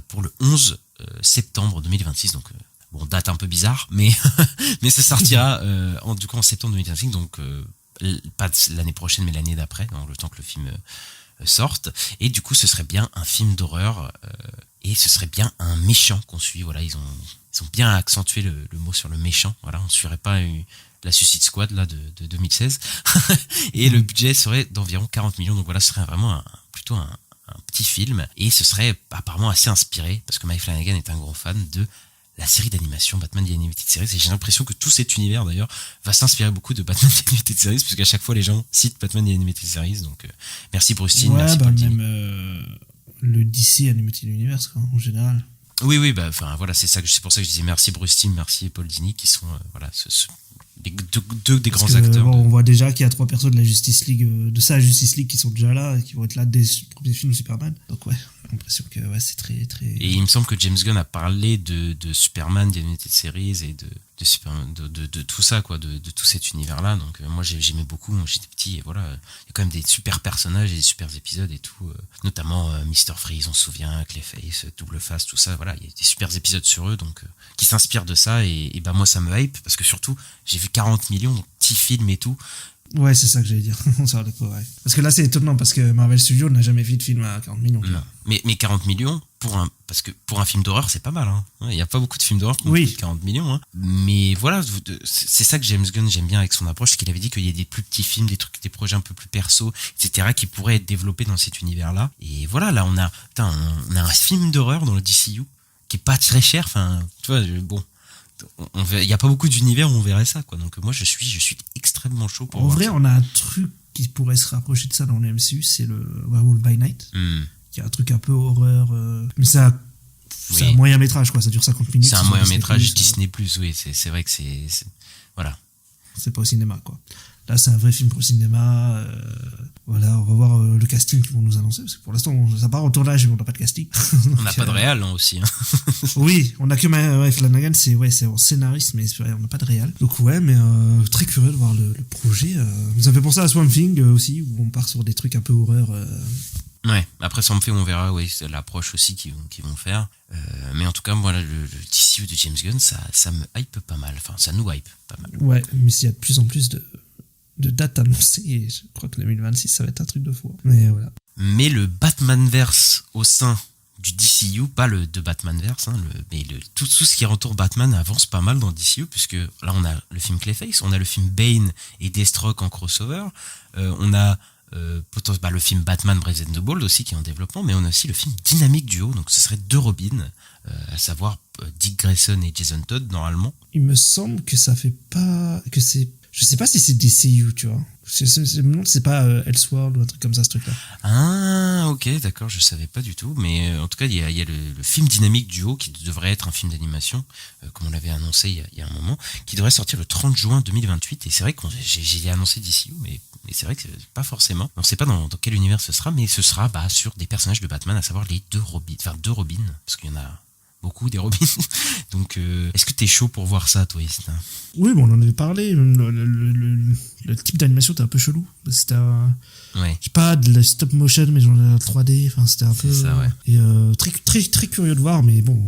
pour le 11 septembre 2026, donc bon, date un peu bizarre, mais ça sortira du coup en septembre 2025, donc pas l'année prochaine, mais l'année d'après, dans le temps que le film sortent, et du coup ce serait bien un film d'horreur et ce serait bien un méchant qu'on suit. Voilà, ils ont bien accentué le mot sur le méchant. Voilà, on ne suivrait pas la Suicide Squad là de 2016 et le budget serait d'environ 40 millions, donc voilà, ce serait vraiment plutôt un petit film, et ce serait apparemment assez inspiré, parce que Mike Flanagan est un gros fan de la série d'animation Batman The Animated Series, et j'ai l'impression que tout cet univers d'ailleurs va s'inspirer beaucoup de Batman The Animated Series, puisqu'à chaque fois les gens citent Batman The Animated Series, donc merci Bruce Timm, merci Paul Dini. Même le DC Animated Universe, quoi, en général. Oui, bah enfin voilà, c'est pour ça que je disais merci Bruce Timm, merci Paul Dini, qui sont voilà les deux des grands acteurs. On voit déjà qu'il y a 3 persos de la Justice League, de sa Justice League, qui sont déjà là, et qui vont être là dès le premier film de Superman. Donc ouais, j'ai l'impression que ouais, c'est très. Et il me semble que James Gunn a parlé de Superman, d'Animated Series et de tout ça, quoi, de tout cet univers-là. Donc moi j'aimais beaucoup, moi j'étais petit, et voilà, il y a quand même des super personnages et des super épisodes et tout, notamment Mr. Freeze, on se souvient, Clayface, Double Face, tout ça, voilà, il y a des super épisodes sur eux, donc qui s'inspirent de ça, et bah moi ça me hype, parce que surtout j'ai vu 40 millions, donc petits films et tout. Ouais, c'est ça que j'allais dire. On s'en d'accord, ouais. Parce que là, c'est étonnant, parce que Marvel Studios n'a jamais fait de film à 40 millions. Non. Mais 40 millions, parce que pour un film d'horreur, c'est pas mal. Il n'y a pas beaucoup de films d'horreur qui ont fait 40 millions. Mais voilà, c'est ça que James Gunn, j'aime bien avec son approche, c'est qu'il avait dit qu'il y a des plus petits films, des projets un peu plus perso, etc., qui pourraient être développés dans cet univers-là. Et voilà, là, on a un film d'horreur dans le DCU qui est pas très cher. Enfin, tu vois, bon. Il n'y a pas beaucoup d'univers où on verrait ça, quoi. Donc moi je suis extrêmement chaud pour. En vrai, on a un truc qui pourrait se rapprocher de ça dans le MCU, c'est le Werewolf by Night, qui a un truc un peu horreur, mais c'est un moyen métrage, quoi. Ça dure 50 minutes. C'est un moyen métrage Disney+, oui, c'est vrai que c'est voilà. C'est pas au cinéma, quoi. Là, c'est un vrai film pour le cinéma. Voilà, on va voir le casting qu'ils vont nous annoncer, parce que pour l'instant, ça part au tournage, mais on n'a pas de casting. On n'a pas de réal, aussi. Oui, on a que Flanagan, c'est en scénariste, mais on n'a pas de réal. Donc ouais, mais très curieux de voir le projet. Ça me fait penser à Swamp Thing aussi, où on part sur des trucs un peu horreur. Ouais, après ça me fait, on verra, oui, c'est l'approche aussi qu'ils vont faire. Mais en tout cas, moi, le DCU de James Gunn, ça me hype pas mal. Enfin, ça nous hype pas mal. Ouais, mais s'il y a de plus en plus de dates annoncées, et je crois que 2026, ça va être un truc de fou. Mais voilà. Mais le Batmanverse au sein du DCU, pas le de Batmanverse, mais tout ce qui entoure Batman avance pas mal dans le DCU, puisque là, on a le film Clayface, on a le film Bane et Deathstroke en crossover, on a le film Batman Brave and the Bold aussi qui est en développement, mais on a aussi le film Dynamic Duo, donc ce serait 2 Robins, à savoir Dick Grayson et Jason Todd normalement. Il me semble que ça fait pas, que c'est, je sais pas si c'est DCU, tu vois. C'est pas Elseworld ou un truc comme ça, ce truc-là. Ah, ok, d'accord, je savais pas du tout, mais en tout cas, il y a le film Dynamic Duo qui devrait être un film d'animation, comme on l'avait annoncé il y a un moment, qui devrait sortir le 30 juin 2028, et c'est vrai que j'ai annoncé DCU, mais c'est vrai que c'est pas forcément. On sait pas dans quel univers ce sera, mais ce sera sur des personnages de Batman, à savoir les 2 Robins, parce qu'il y en a beaucoup des Robins. Donc, est-ce que t'es chaud pour voir ça, toi, Ista? Oui, bon, on en avait parlé. Le type d'animation était un peu chelou. C'était Ouais. je sais pas, de la stop motion, mais genre de la 3D. Enfin, c'était un peu. C'est ça, ouais. Et très, très, très curieux de voir, mais bon,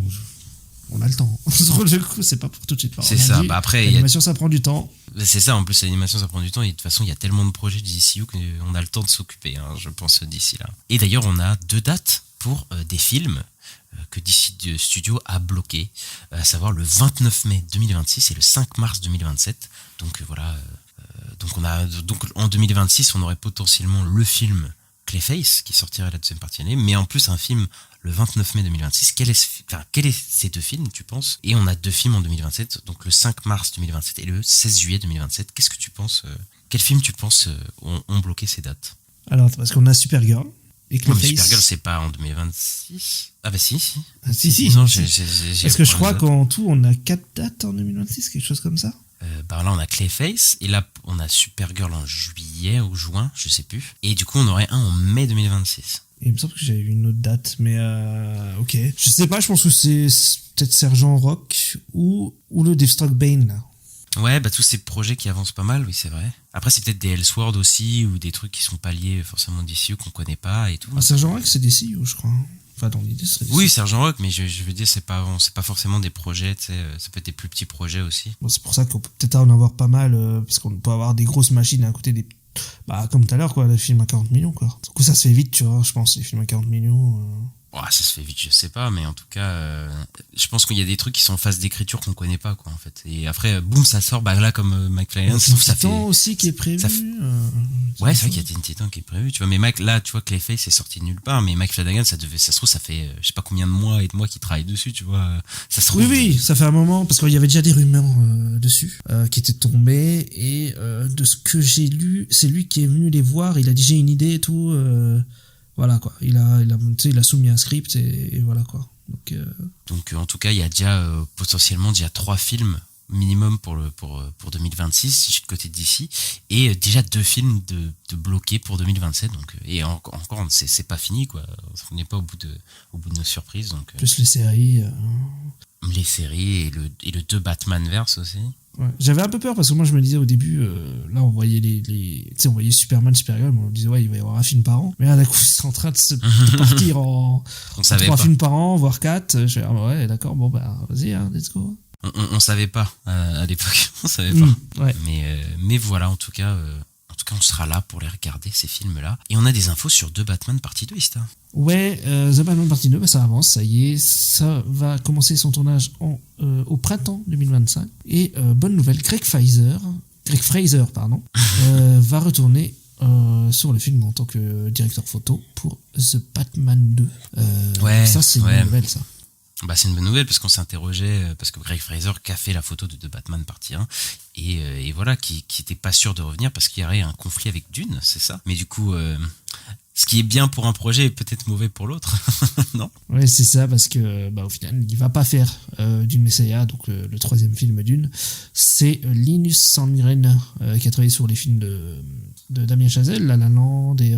on a le temps. Du coup, c'est pas pour tout de suite. C'est ça. Bah après, l'animation, ça prend du temps. C'est ça, en plus l'animation ça prend du temps et de toute façon il y a tellement de projets du DCU qu'on a le temps de s'occuper, hein, je pense, d'ici là. Et d'ailleurs on a 2 dates pour des films que DC Studio a bloqués, à savoir le 29 mai 2026 et le 5 mars 2027. Donc voilà, donc en 2026 on aurait potentiellement le film Clayface qui sortirait la deuxième partie de l'année, mais en plus un film le 29 mai 2026. Quel est ces 2 films, tu penses? Et on a 2 films en 2027, donc le 5 mars 2027 et le 16 juillet 2027. Qu'est-ce que tu penses quels films tu penses ont bloqué ces dates? Alors, parce qu'on a Supergirl et Non, mais Clayface. Supergirl, c'est pas en 2026. Ah bah si. Ah, si. Non, si. Parce que je crois qu'en tout, on a 4 dates en 2026, quelque chose comme ça. Bah là, on a Clayface, et là, on a Supergirl en juillet ou juin, je sais plus. Et du coup, on aurait un en mai 2026. Et il me semble que j'avais vu une autre date, mais ok. Je sais pas, je pense que c'est peut-être Sergent Rock ou le Deathstroke Bane, là. Ouais, bah tous ces projets qui avancent pas mal, oui, c'est vrai. Après, c'est peut-être des Elseworlds aussi, ou des trucs qui sont pas liés forcément DCU qu'on connaît pas et tout. Ah, Sergent Rock, c'est DCU, je crois. Enfin, dans l'idée, ce serait DCU. Oui, Sergent Rock, mais je veux dire, c'est pas forcément des projets, tu sais, ça peut être des plus petits projets aussi. Bon, c'est pour ça qu'on peut peut-être en avoir pas mal, parce qu'on peut avoir des grosses machines à côté des... Bah, comme tout à l'heure, quoi, les films à 40 millions, quoi. Du coup, ça se fait vite, tu vois, je pense, les films à 40 millions... Ouais, ça se fait vite, je sais pas, mais en tout cas, je pense qu'il y a des trucs qui sont en phase d'écriture qu'on connaît pas, quoi, en fait. Et après, boum, ça sort, bah là, comme Mike Flanagan, ça fait... aussi qui est prévu. Ouais, c'est vrai qu'il y a Teen Titan qui est prévu, tu vois. Mais Mike, là, tu vois, Clayface est sorti de nulle part, mais Mike Flanagan, ça se trouve, ça fait, je sais pas combien de mois et de mois qu'il travaille dessus, tu vois. Ça se trouve. Oui, ça fait un moment, parce qu'il y avait déjà des rumeurs dessus, qui étaient tombées, et de ce que j'ai lu, c'est lui qui est venu les voir, il a dit j'ai une idée et tout, voilà quoi, il a soumis un script et voilà quoi. Donc en tout cas, il y a déjà potentiellement 3 films minimum pour 2026 si je suis de côté de DC, et déjà 2 films de bloqués pour 2027. Donc et encore c'est pas fini, quoi. On n'est pas au bout de nos surprises, donc plus les séries. Les séries et le 2 Batman-verse aussi. Ouais. J'avais un peu peur parce que moi je me disais au début, là on voyait on voyait Superman, Supergirl, on disait ouais il va y avoir un film par an, mais là d'un coup c'est en train de partir en 3 films par an, voire 4. Je dis ouais d'accord, bon bah vas-y, hein, let's go. On savait pas à l'époque, on savait pas. Ouais. Mais voilà, en tout cas on sera là pour les regarder, ces films-là. Et on a des infos sur 2 Batman partie 2, Ista. Ouais, The Batman partie 2, bah, ça avance, ça y est, ça va commencer son tournage au printemps 2025. Et bonne nouvelle, Greg Fraser, va retourner sur le film en tant que directeur photo pour The Batman 2. Ça c'est une bonne nouvelle, ça. Bah c'est une bonne nouvelle parce qu'on s'interrogeait, parce que Greg Fraser qui a fait la photo de Batman partie 1 et voilà, qui était pas sûr de revenir parce qu'il y aurait un conflit avec Dune, c'est ça. Mais du coup ce qui est bien pour un projet est peut-être mauvais pour l'autre. Non. Ouais, c'est ça, parce que au final il va pas faire Dune Messiah, donc le 3e film Dune. C'est Linus Sandgren qui a travaillé sur les films de Damien Chazelle, La La Land, et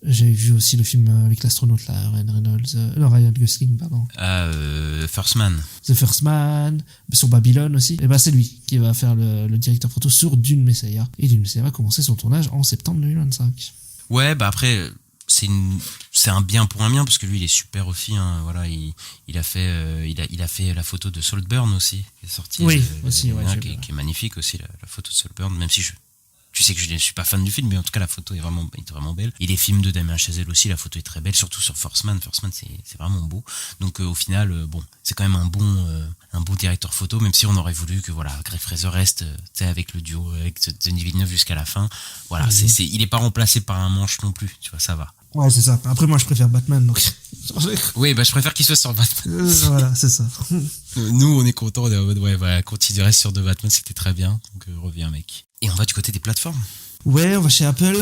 j'avais vu aussi le film avec l'astronaute là, Ryan Gosling, pardon. First Man. The First Man, sur Babylone aussi. Et c'est lui qui va faire le directeur photo sur Dune Messiah. Et Dune Messiah va commencer son tournage en septembre 2025. Ouais, après c'est un bien pour un bien parce que lui il est super aussi, hein. Voilà, il a fait la photo de Saltburn aussi qui est sortie. Oui, aussi, qui est magnifique aussi, la photo de Saltburn, même si tu sais que je ne suis pas fan du film, mais en tout cas la photo est vraiment belle. Et les films de Damien Chazelle aussi, la photo est très belle, surtout sur First Man. First Man, c'est vraiment beau. Donc au final, c'est quand même un bon directeur photo, même si on aurait voulu que voilà, Greg Fraser reste avec le duo avec Denis Villeneuve jusqu'à la fin. Voilà, il est pas remplacé par un manche non plus, tu vois, ça va. Ouais, c'est ça. Après, moi, je préfère Batman, donc. Oui, je préfère qu'il soit sur Batman. Voilà, c'est ça. Nous, on est contents, on est en mode, ouais, voilà, continuerait sur The Batman, c'était très bien. Donc, reviens, mec. Et on va du côté des plateformes. Ouais, on va chez Apple.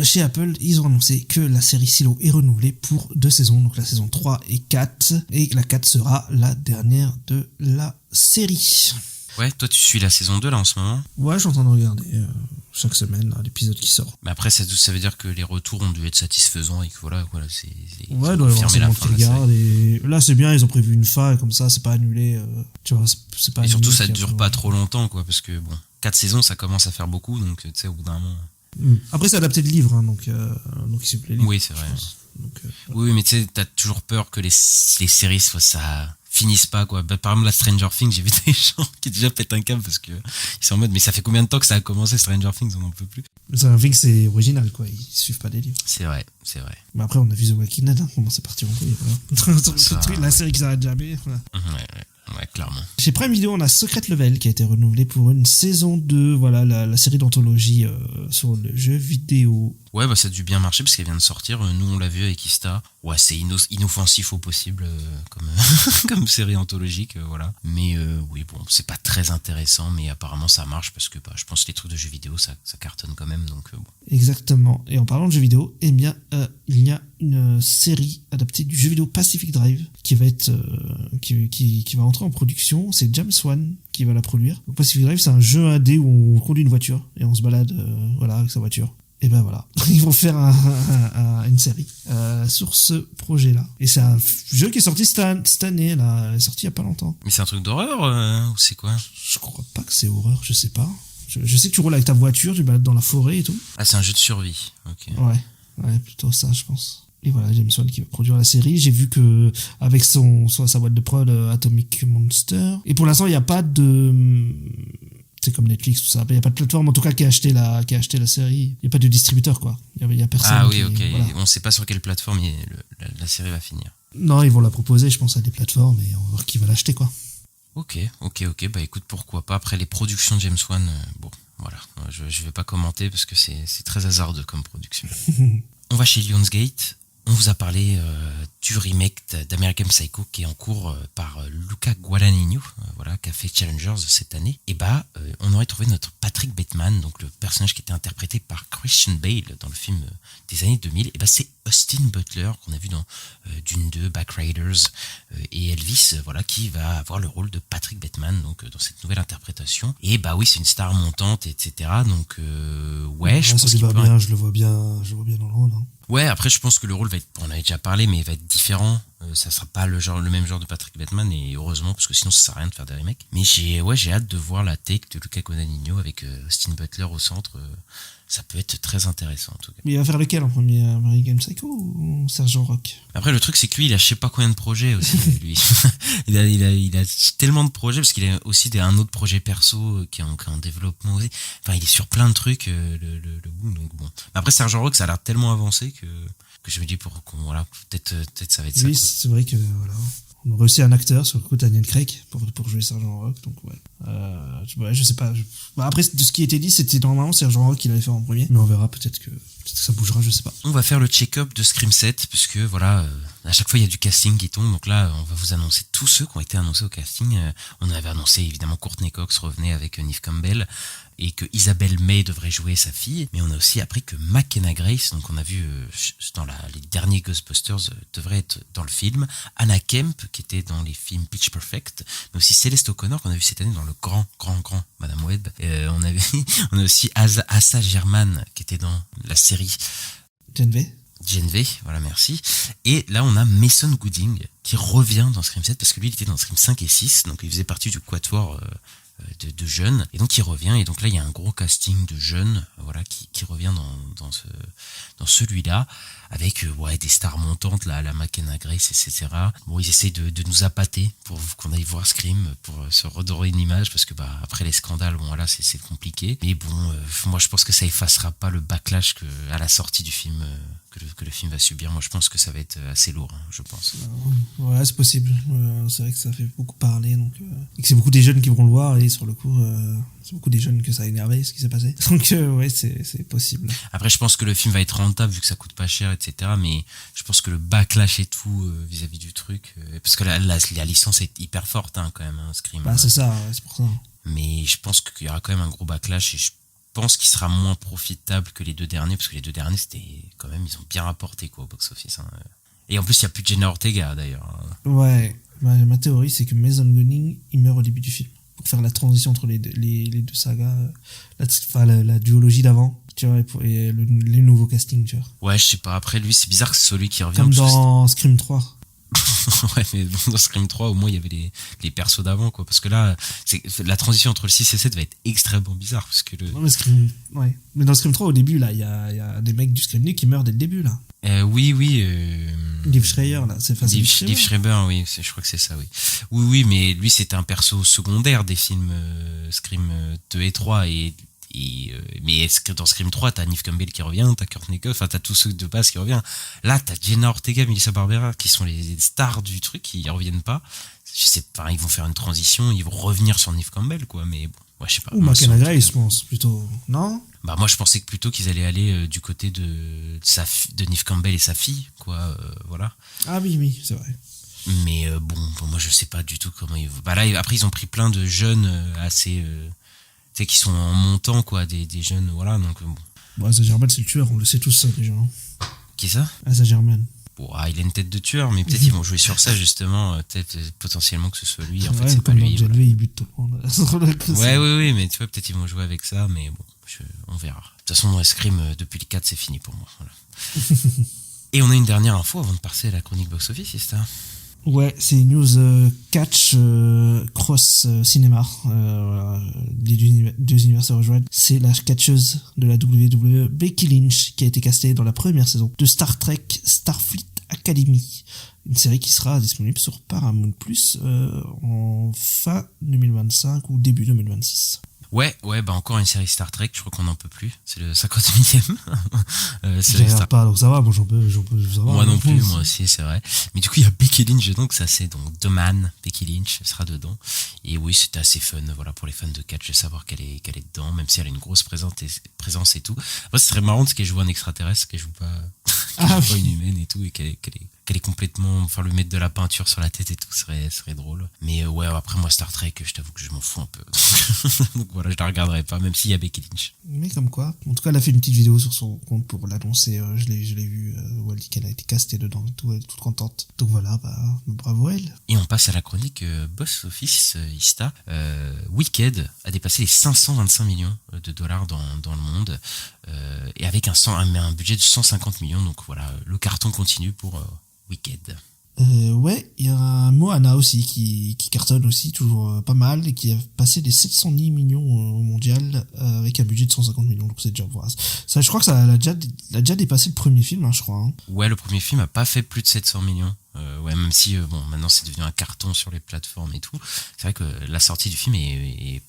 Chez Apple, ils ont annoncé que la série Silo est renouvelée pour 2 saisons, donc la saison 3 et 4. Et la 4 sera la dernière de la série. Ouais, toi tu suis la saison 2 là en ce moment. Ouais, je suis en train de regarder chaque semaine là, l'épisode qui sort. Mais après ça veut dire que les retours ont dû être satisfaisants et que voilà c'est Ouais, il doit y avoir seulement qui regardent. Et là, c'est bien, ils ont prévu une fin, et comme ça, c'est pas annulé. Tu vois, c'est pas et surtout, annulé, ça dure pas trop longtemps, quoi, parce que bon, 4 saisons, ça commence à faire beaucoup, donc tu sais, au bout d'un moment. Après, c'est adapté de livre, hein, donc il s'il vous plaît. Oui, c'est vrai. Donc, oui, mais tu sais, t'as toujours peur que les séries, ça finissent pas, quoi. Bah, par exemple, la Stranger Things, j'ai vu des gens qui déjà pètent un câble parce que ils sont en mode, mais ça fait combien de temps que ça a commencé, Stranger Things, on n'en peut plus. Stranger Things, c'est original, quoi. Ils suivent pas des livres. C'est vrai. Mais après, on a vu The Walking Dead, hein, comment c'est parti en couille. Voilà. La série qui s'arrête jamais. Voilà. Ouais, clairement. Chez Prime Video, on a Secret Level qui a été renouvelé pour une saison 2, voilà, la série d'anthologie sur le jeu vidéo. Ouais, bah ça a dû bien marcher parce qu'elle vient de sortir. Nous, on l'a vu avec Ista. Ouais, c'est inoffensif au possible comme série anthologique, voilà. Mais oui, bon, c'est pas très intéressant, mais apparemment ça marche parce que bah, je pense que les trucs de jeux vidéo, ça cartonne quand même, donc bon. Exactement. Et en parlant de jeux vidéo, eh bien, il y a une série adaptée du jeu vidéo Pacific Drive qui va être qui va entrer en production. C'est James Wan qui va la produire. Donc, Pacific Drive, c'est un jeu indé où on conduit une voiture et on se balade voilà, avec sa voiture. Et ben voilà, ils vont faire une série sur ce projet-là. Et c'est un jeu qui est sorti cette année, là, est sorti il y a pas longtemps. Mais c'est un truc d'horreur ou c'est quoi? Je crois pas que c'est horreur, je sais pas. Je sais que tu roules avec ta voiture, tu balades dans la forêt et tout. Ah, c'est un jeu de survie, ok. Ouais, plutôt ça, je pense. Et voilà, James Wan qui va produire la série. J'ai vu que avec sa boîte de prod Atomic Monster. Et pour l'instant, il n'y a pas de... C'est comme Netflix, tout ça. Il n'y a pas de plateforme, en tout cas, qui a acheté la série. Il n'y a pas de distributeur, quoi. Il y a personne. Ah oui, ok. Voilà. On ne sait pas sur quelle plateforme la série va finir. Non, ils vont la proposer, je pense, à des plateformes et on va voir qui va l'acheter, quoi. Ok. Bah écoute, pourquoi pas. Après les productions de James Wan, bon, voilà. Je vais pas commenter parce que c'est très hasardeux comme production. On va chez Lionsgate. On vous a parlé du remake d'American Psycho qui est en cours par Luca Guadagnino, voilà, qui a fait Challengers cette année. Et bah, on aurait trouvé notre Patrick Bateman, donc le personnage qui était interprété par Christian Bale dans le film des années 2000. Et bah, c'est Austin Butler qu'on a vu dans Dune 2, Backriders et Elvis, voilà, qui va avoir le rôle de Patrick Bateman, donc dans cette nouvelle interprétation. Et bah oui, c'est une star montante, etc. Donc ouais, je pense qu'il va bien. Je le vois bien dans le rôle. Hein. Ouais, après je pense que le rôle va être, on avait déjà parlé, mais il va être différent. Ça sera pas le même genre de Patrick Bateman, et heureusement, parce que sinon ça sert à rien de faire des remakes. Mais j'ai hâte de voir la take de Luca Guadagnino avec Austin Butler au centre. Ça peut être très intéressant en tout cas. Mais il va faire lequel en premier, American Psycho ou Sergent Rock? Après le truc c'est que lui il a je sais pas combien de projets aussi. Lui. il a tellement de projets parce qu'il a aussi un autre projet perso qui est en développement aussi. Enfin il est sur plein de trucs le donc bon. Après Sergent Rock ça a l'air tellement avancé que je me dis voilà peut-être ça va être ça. Oui, c'est vrai que voilà. On aurait aussi un acteur sur le coup, Daniel Craig, pour jouer Sergent Rock, donc ouais. Je sais pas. Après, de ce qui était dit, c'était normalement Sergent Rock qui l'avait fait en premier, mais on verra, peut-être que ça bougera, je sais pas. On va faire le check-up de Scream 7, parce que voilà, à chaque fois il y a du casting qui tombe, donc là on va vous annoncer tous ceux qui ont été annoncés au casting. On avait annoncé évidemment Courtney Cox revenait avec Neve Campbell, et que Isabelle May devrait jouer sa fille, mais on a aussi appris que McKenna Grace, donc on a vu dans les derniers Ghostbusters, devrait être dans le film, Anna Kemp qui était dans les films Pitch Perfect, mais aussi Céleste O'Connor qu'on a vu cette année dans le grand Madame Web. On a aussi Asa German qui était dans la série Gen V, voilà, merci. Et là, on a Mason Gooding qui revient dans Scream 7 parce que lui, il était dans Scream 5 et 6, donc il faisait partie du quatuor de jeunes, et donc il revient, et donc là il y a un gros casting de jeunes, voilà, qui revient dans celui-là, avec des stars montantes, là, la McKenna Grace, etc. Bon, ils essayent de nous appâter pour qu'on aille voir Scream, pour se redorer une image, parce que après les scandales, bon voilà, c'est compliqué, mais bon, moi je pense que ça effacera pas le backlash à la sortie du film, que le film va subir. Moi je pense que ça va être assez lourd, hein, je pense. Ouais, c'est possible. C'est vrai que ça fait beaucoup parler, donc et que c'est beaucoup des jeunes qui vont le voir, et sur le coup c'est beaucoup des jeunes que ça a énervé ce qui s'est passé, donc ouais, c'est possible. Après je pense que le film va être rentable vu que ça coûte pas cher, etc. Mais je pense que le backlash et tout vis-à-vis du truc, parce que la licence est hyper forte, hein, quand même, hein, Scream. C'est ça, ouais, c'est pour ça. Mais je pense qu'il y aura quand même un gros backlash, et je pense qu'il sera moins profitable que les deux derniers, parce que les deux derniers c'était quand même, ils ont bien rapporté quoi au box-office, hein. Et en plus il y a plus de Jenna Ortega d'ailleurs. Ouais, ma théorie c'est que Mason Gooding il meurt au début du film. pour faire la transition entre les deux sagas, la duologie d'avant, tu vois, et les nouveaux castings, tu vois. Ouais, je sais pas. Après, lui, c'est bizarre que c'est celui qui revient. Comme dans Scream 3. Ouais, mais bon, dans Scream 3, au moins, il y avait les persos d'avant, quoi. Parce que là, la transition entre le 6 et 7 va être extrêmement bizarre, parce que Non, mais mais dans Scream 3, au début, là, il y a des mecs du Scream 2 qui meurent dès le début, là. Oui. Liv Schreiber, là, c'est facile. Liv Schreiber, oui, je crois que c'est ça, oui. Oui, mais lui, c'était un perso secondaire des films Scream 2 et 3, mais est-ce que dans Scream 3, t'as Neve Campbell qui revient, t'as Courtney Cox, enfin, t'as tous ceux de base qui reviennent. Là, t'as Jenna Ortega, Melissa Barbera, qui sont les stars du truc, qui reviennent pas. Je sais pas, ils vont faire une transition, ils vont revenir sur Neve Campbell, quoi, mais bon, ouais, je sais pas. Ou McKenna Grace, je pense, plutôt. Non? Bah, moi, je pensais que plutôt qu'ils allaient aller du côté de Neve Campbell et sa fille, quoi, voilà. Ah oui, c'est vrai. Mais bon, moi, je sais pas du tout comment ils vont. Bah là, après, ils ont pris plein de jeunes assez. Tu sais, qui sont en montant, quoi, des jeunes, voilà, donc bon. Bon, Asa German, c'est le tueur, on le sait tous, ça, déjà. Qui ça? Asa German. Bon, il a une tête de tueur, mais peut-être ils vont jouer sur ça, justement, peut-être potentiellement que ce soit lui, en fait, ouais, c'est pas lui. Voilà. Il bute tout le monde. Ouais, mais tu vois, peut-être ils vont jouer avec ça, mais bon, on verra. De toute façon, Scream, depuis le 4, c'est fini pour moi, voilà. Et on a une dernière info avant de passer à la chronique box-office, c'est ça? Ouais, c'est une news catch cross cinéma. Voilà, les deux univers se rejoignent. C'est la catcheuse de la WWE, Becky Lynch, qui a été castée dans la première saison de Star Trek Starfleet Academy. Une série qui sera disponible sur Paramount Plus en fin 2025 ou début 2026. Ouais, bah encore une série Star Trek, je crois qu'on n'en peut plus. C'est le 50e. J'arrive pas, donc ça va, moi j'en peux, ça va. Moi non plus, moi aussi, c'est vrai. Mais du coup, il y a Becky Lynch, donc ça c'est donc The Man, Becky Lynch sera dedans. Et oui, c'était assez fun, voilà, pour les fans de catch de savoir qu'elle est dedans, même si elle a une grosse présence et tout. Moi, ce serait marrant qu'elle joue un extraterrestre, qu'elle joue pas, pas une humaine et tout, et qu'elle est complètement, enfin, lui mettre de la peinture sur la tête et tout, serait drôle. Mais ouais, après moi, Star Trek, je t'avoue que je m'en fous un peu. Donc voilà, je la regarderai pas, même s'il y a Becky Lynch. Mais comme quoi. En tout cas, elle a fait une petite vidéo sur son compte pour l'annoncer. Je l'ai vu, où elle dit qu'elle a été castée dedans et tout, elle est toute contente. Donc voilà, bravo elle. Et on passe à la chronique Box Office Ista. Wicked a dépassé les 525 millions de dollars dans le monde, et avec un budget de 150 millions. Donc voilà, le carton continue pour Wicked. Ouais, il y a Moana aussi qui cartonne aussi toujours pas mal et qui a passé les 710 millions au mondial avec un budget de 150 millions. Donc c'est déjà voilà. Ça, je crois que ça l'a déjà dépassé le premier film, hein, je crois. Hein. Ouais, le premier film a pas fait plus de 700 millions. Ouais, même si bon, maintenant c'est devenu un carton sur les plateformes et tout. C'est vrai que la sortie du film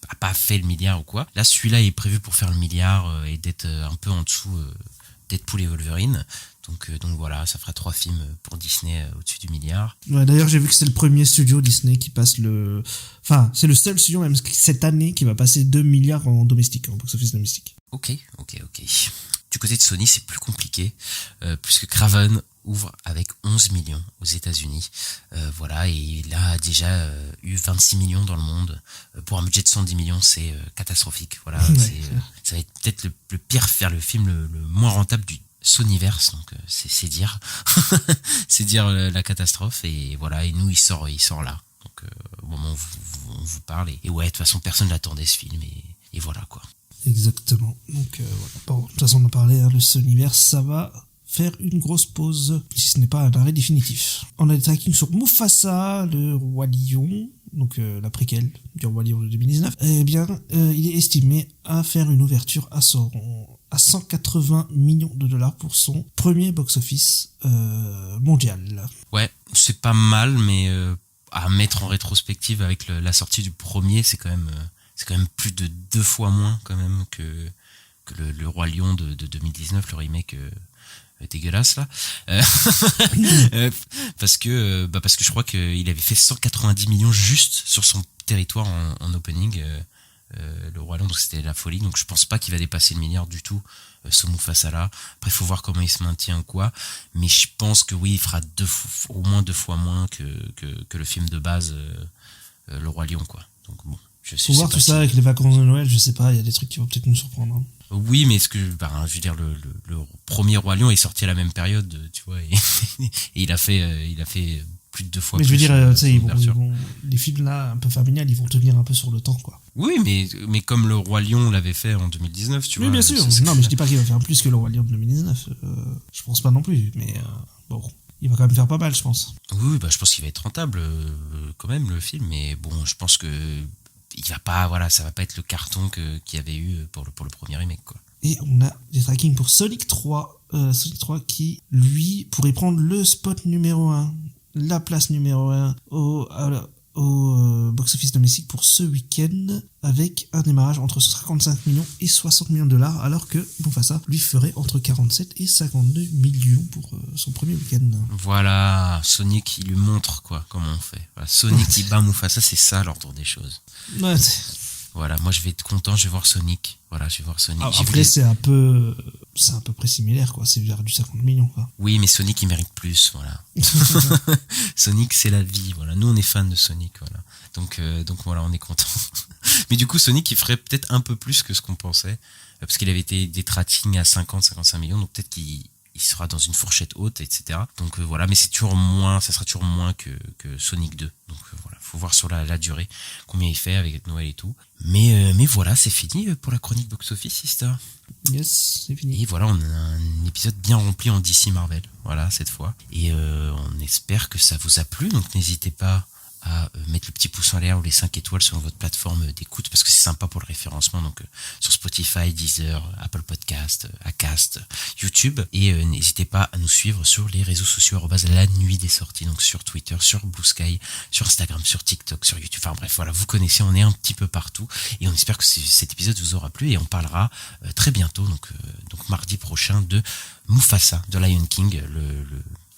a pas fait le milliard ou quoi. Là, celui-là est prévu pour faire le milliard et d'être un peu en dessous Deadpool et Wolverine. Donc voilà, ça fera 3 films pour Disney au-dessus du milliard. Ouais, d'ailleurs, j'ai vu que c'est le premier studio Disney qui passe le... Enfin, c'est le seul studio même cette année qui va passer 2 milliards en domestique, en box-office domestique. Ok. Du côté de Sony, c'est plus compliqué, puisque Craven ouvre avec 11 millions aux États-Unis. Voilà, et il a déjà eu 26 millions dans le monde. Pour un budget de 110 millions, c'est catastrophique. Voilà, ouais. Ça va être peut-être le pire, faire le film le moins rentable du Sonyverse, donc c'est dire c'est dire la catastrophe. Et voilà, et nous il sort là, donc au moment où on vous parle, et ouais, de toute façon personne l'attendait ce film, et voilà quoi. Exactement. Donc voilà. Bon, de toute façon on en parlait, hein, le Sonyverse, ça va faire une grosse pause si ce n'est pas un arrêt définitif. On a des trackings sur Mufasa, le Roi Lion, donc la préquelle du Roi Lion de 2019. Eh bien, il est estimé à faire une ouverture à 180 millions de dollars pour son premier box-office mondial. Ouais, c'est pas mal, mais à mettre en rétrospective avec la sortie du premier, c'est quand même plus de 2 fois moins quand même que le Roi Lion de 2019, le remake dégueulasse là. Parce que je crois qu'il avait fait 190 millions juste sur son territoire en opening. Le Roi Lion, donc c'était la folie, donc je pense pas qu'il va dépasser le milliard du tout, ce Mufasa là. Après il faut voir comment il se maintient ou quoi, mais je pense que oui, il fera au moins 2 fois moins que le film de base, le Roi Lion quoi. Donc bon, faut voir tout ça avec les vacances de Noël, je sais pas, il y a des trucs qui vont peut-être nous surprendre, hein. Oui, mais est-ce que, je veux dire, le premier Roi Lion est sorti à la même période, tu vois, et il a fait plus de 2 fois mais plus. je veux dire, tu sais, d'ouverture. les films là, un peu familiales, ils vont tenir un peu sur le temps, quoi. Oui, mais comme le Roi Lion l'avait fait en 2019, tu vois. Oui, bien sûr. Non, mais je dis pas qu'il va faire plus que le Roi Lion de 2019. Je pense pas non plus, mais bon, il va quand même faire pas mal, je pense. Oui, bah, je pense qu'il va être rentable quand même, le film, mais bon, je pense que il va pas, voilà, ça va pas être le carton qu'il y avait eu pour le premier remake, quoi. Et on a des trackings pour Sonic 3. Sonic 3 qui, lui, pourrait prendre le spot numéro 1, la place numéro 1 au box-office domestique pour ce week-end, avec un démarrage entre 55 millions et 60 millions de dollars, alors que Mufasa lui ferait entre 47 et 52 millions pour son premier week-end. Voilà, Sonic, il lui montre, quoi, comment on fait. Voilà, Sonic qui bat Mufasa, c'est ça l'ordre des choses. Ouais, Voilà, moi je vais être content, je vais voir Sonic. Voilà, je vais voir Sonic. après, c'est à peu près similaire, quoi. C'est vers du 50 millions, quoi. Oui, mais Sonic, il mérite plus, voilà. Sonic, c'est la vie, voilà. Nous, on est fans de Sonic, voilà. Donc voilà, on est content. Mais du coup, Sonic, il ferait peut-être un peu plus que ce qu'on pensait, parce qu'il avait été des tracking à 50-55 millions, donc peut-être qu'il sera dans une fourchette haute, etc. Donc voilà, mais c'est toujours moins, ça sera toujours moins que Sonic 2. Donc voilà, faut voir sur la durée combien il fait avec Noël et tout. Mais voilà, c'est fini pour la chronique box-office, Sister. Yes, c'est fini. Et voilà, on a un épisode bien rempli en DC Marvel, voilà, cette fois. Et on espère que ça vous a plu, donc n'hésitez pas à mettre le petit pouce en l'air ou les 5 étoiles sur votre plateforme d'écoute, parce que c'est sympa pour le référencement, donc sur Spotify, Deezer, Apple Podcast, Acast, YouTube, et n'hésitez pas à nous suivre sur les réseaux sociaux @la nuit des sorties, donc sur Twitter, sur Blue Sky, sur Instagram, sur TikTok, sur YouTube, enfin bref, voilà, vous connaissez, on est un petit peu partout, et on espère que cet épisode vous aura plu, et on parlera très bientôt, donc mardi prochain, de Mufasa, de Lion King,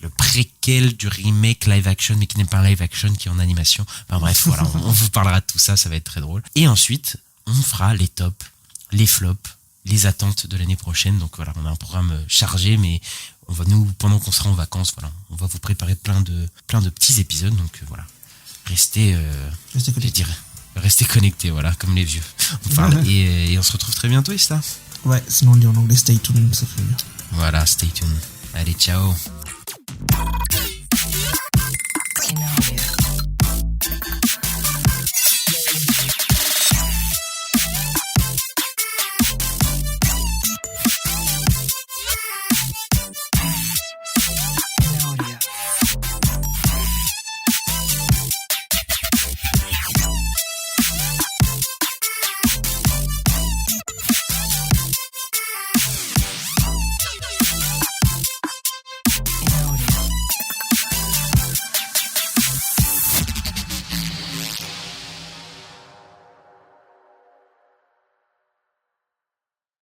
le préquel du remake live action, mais qui n'est pas un live action, qui est en animation. Enfin bref, voilà, on vous parlera de tout ça, ça va être très drôle. Et ensuite, on fera les tops, les flops, les attentes de l'année prochaine. Donc voilà, on a un programme chargé, mais pendant qu'on sera en vacances, voilà, on va vous préparer plein de petits épisodes. Donc voilà, restez connectés, voilà, comme les vieux. On parle, et on se retrouve très bientôt, Ista. Ouais, sinon on dit en anglais stay tuned, ça fait mieux. Voilà, stay tuned. Allez, ciao.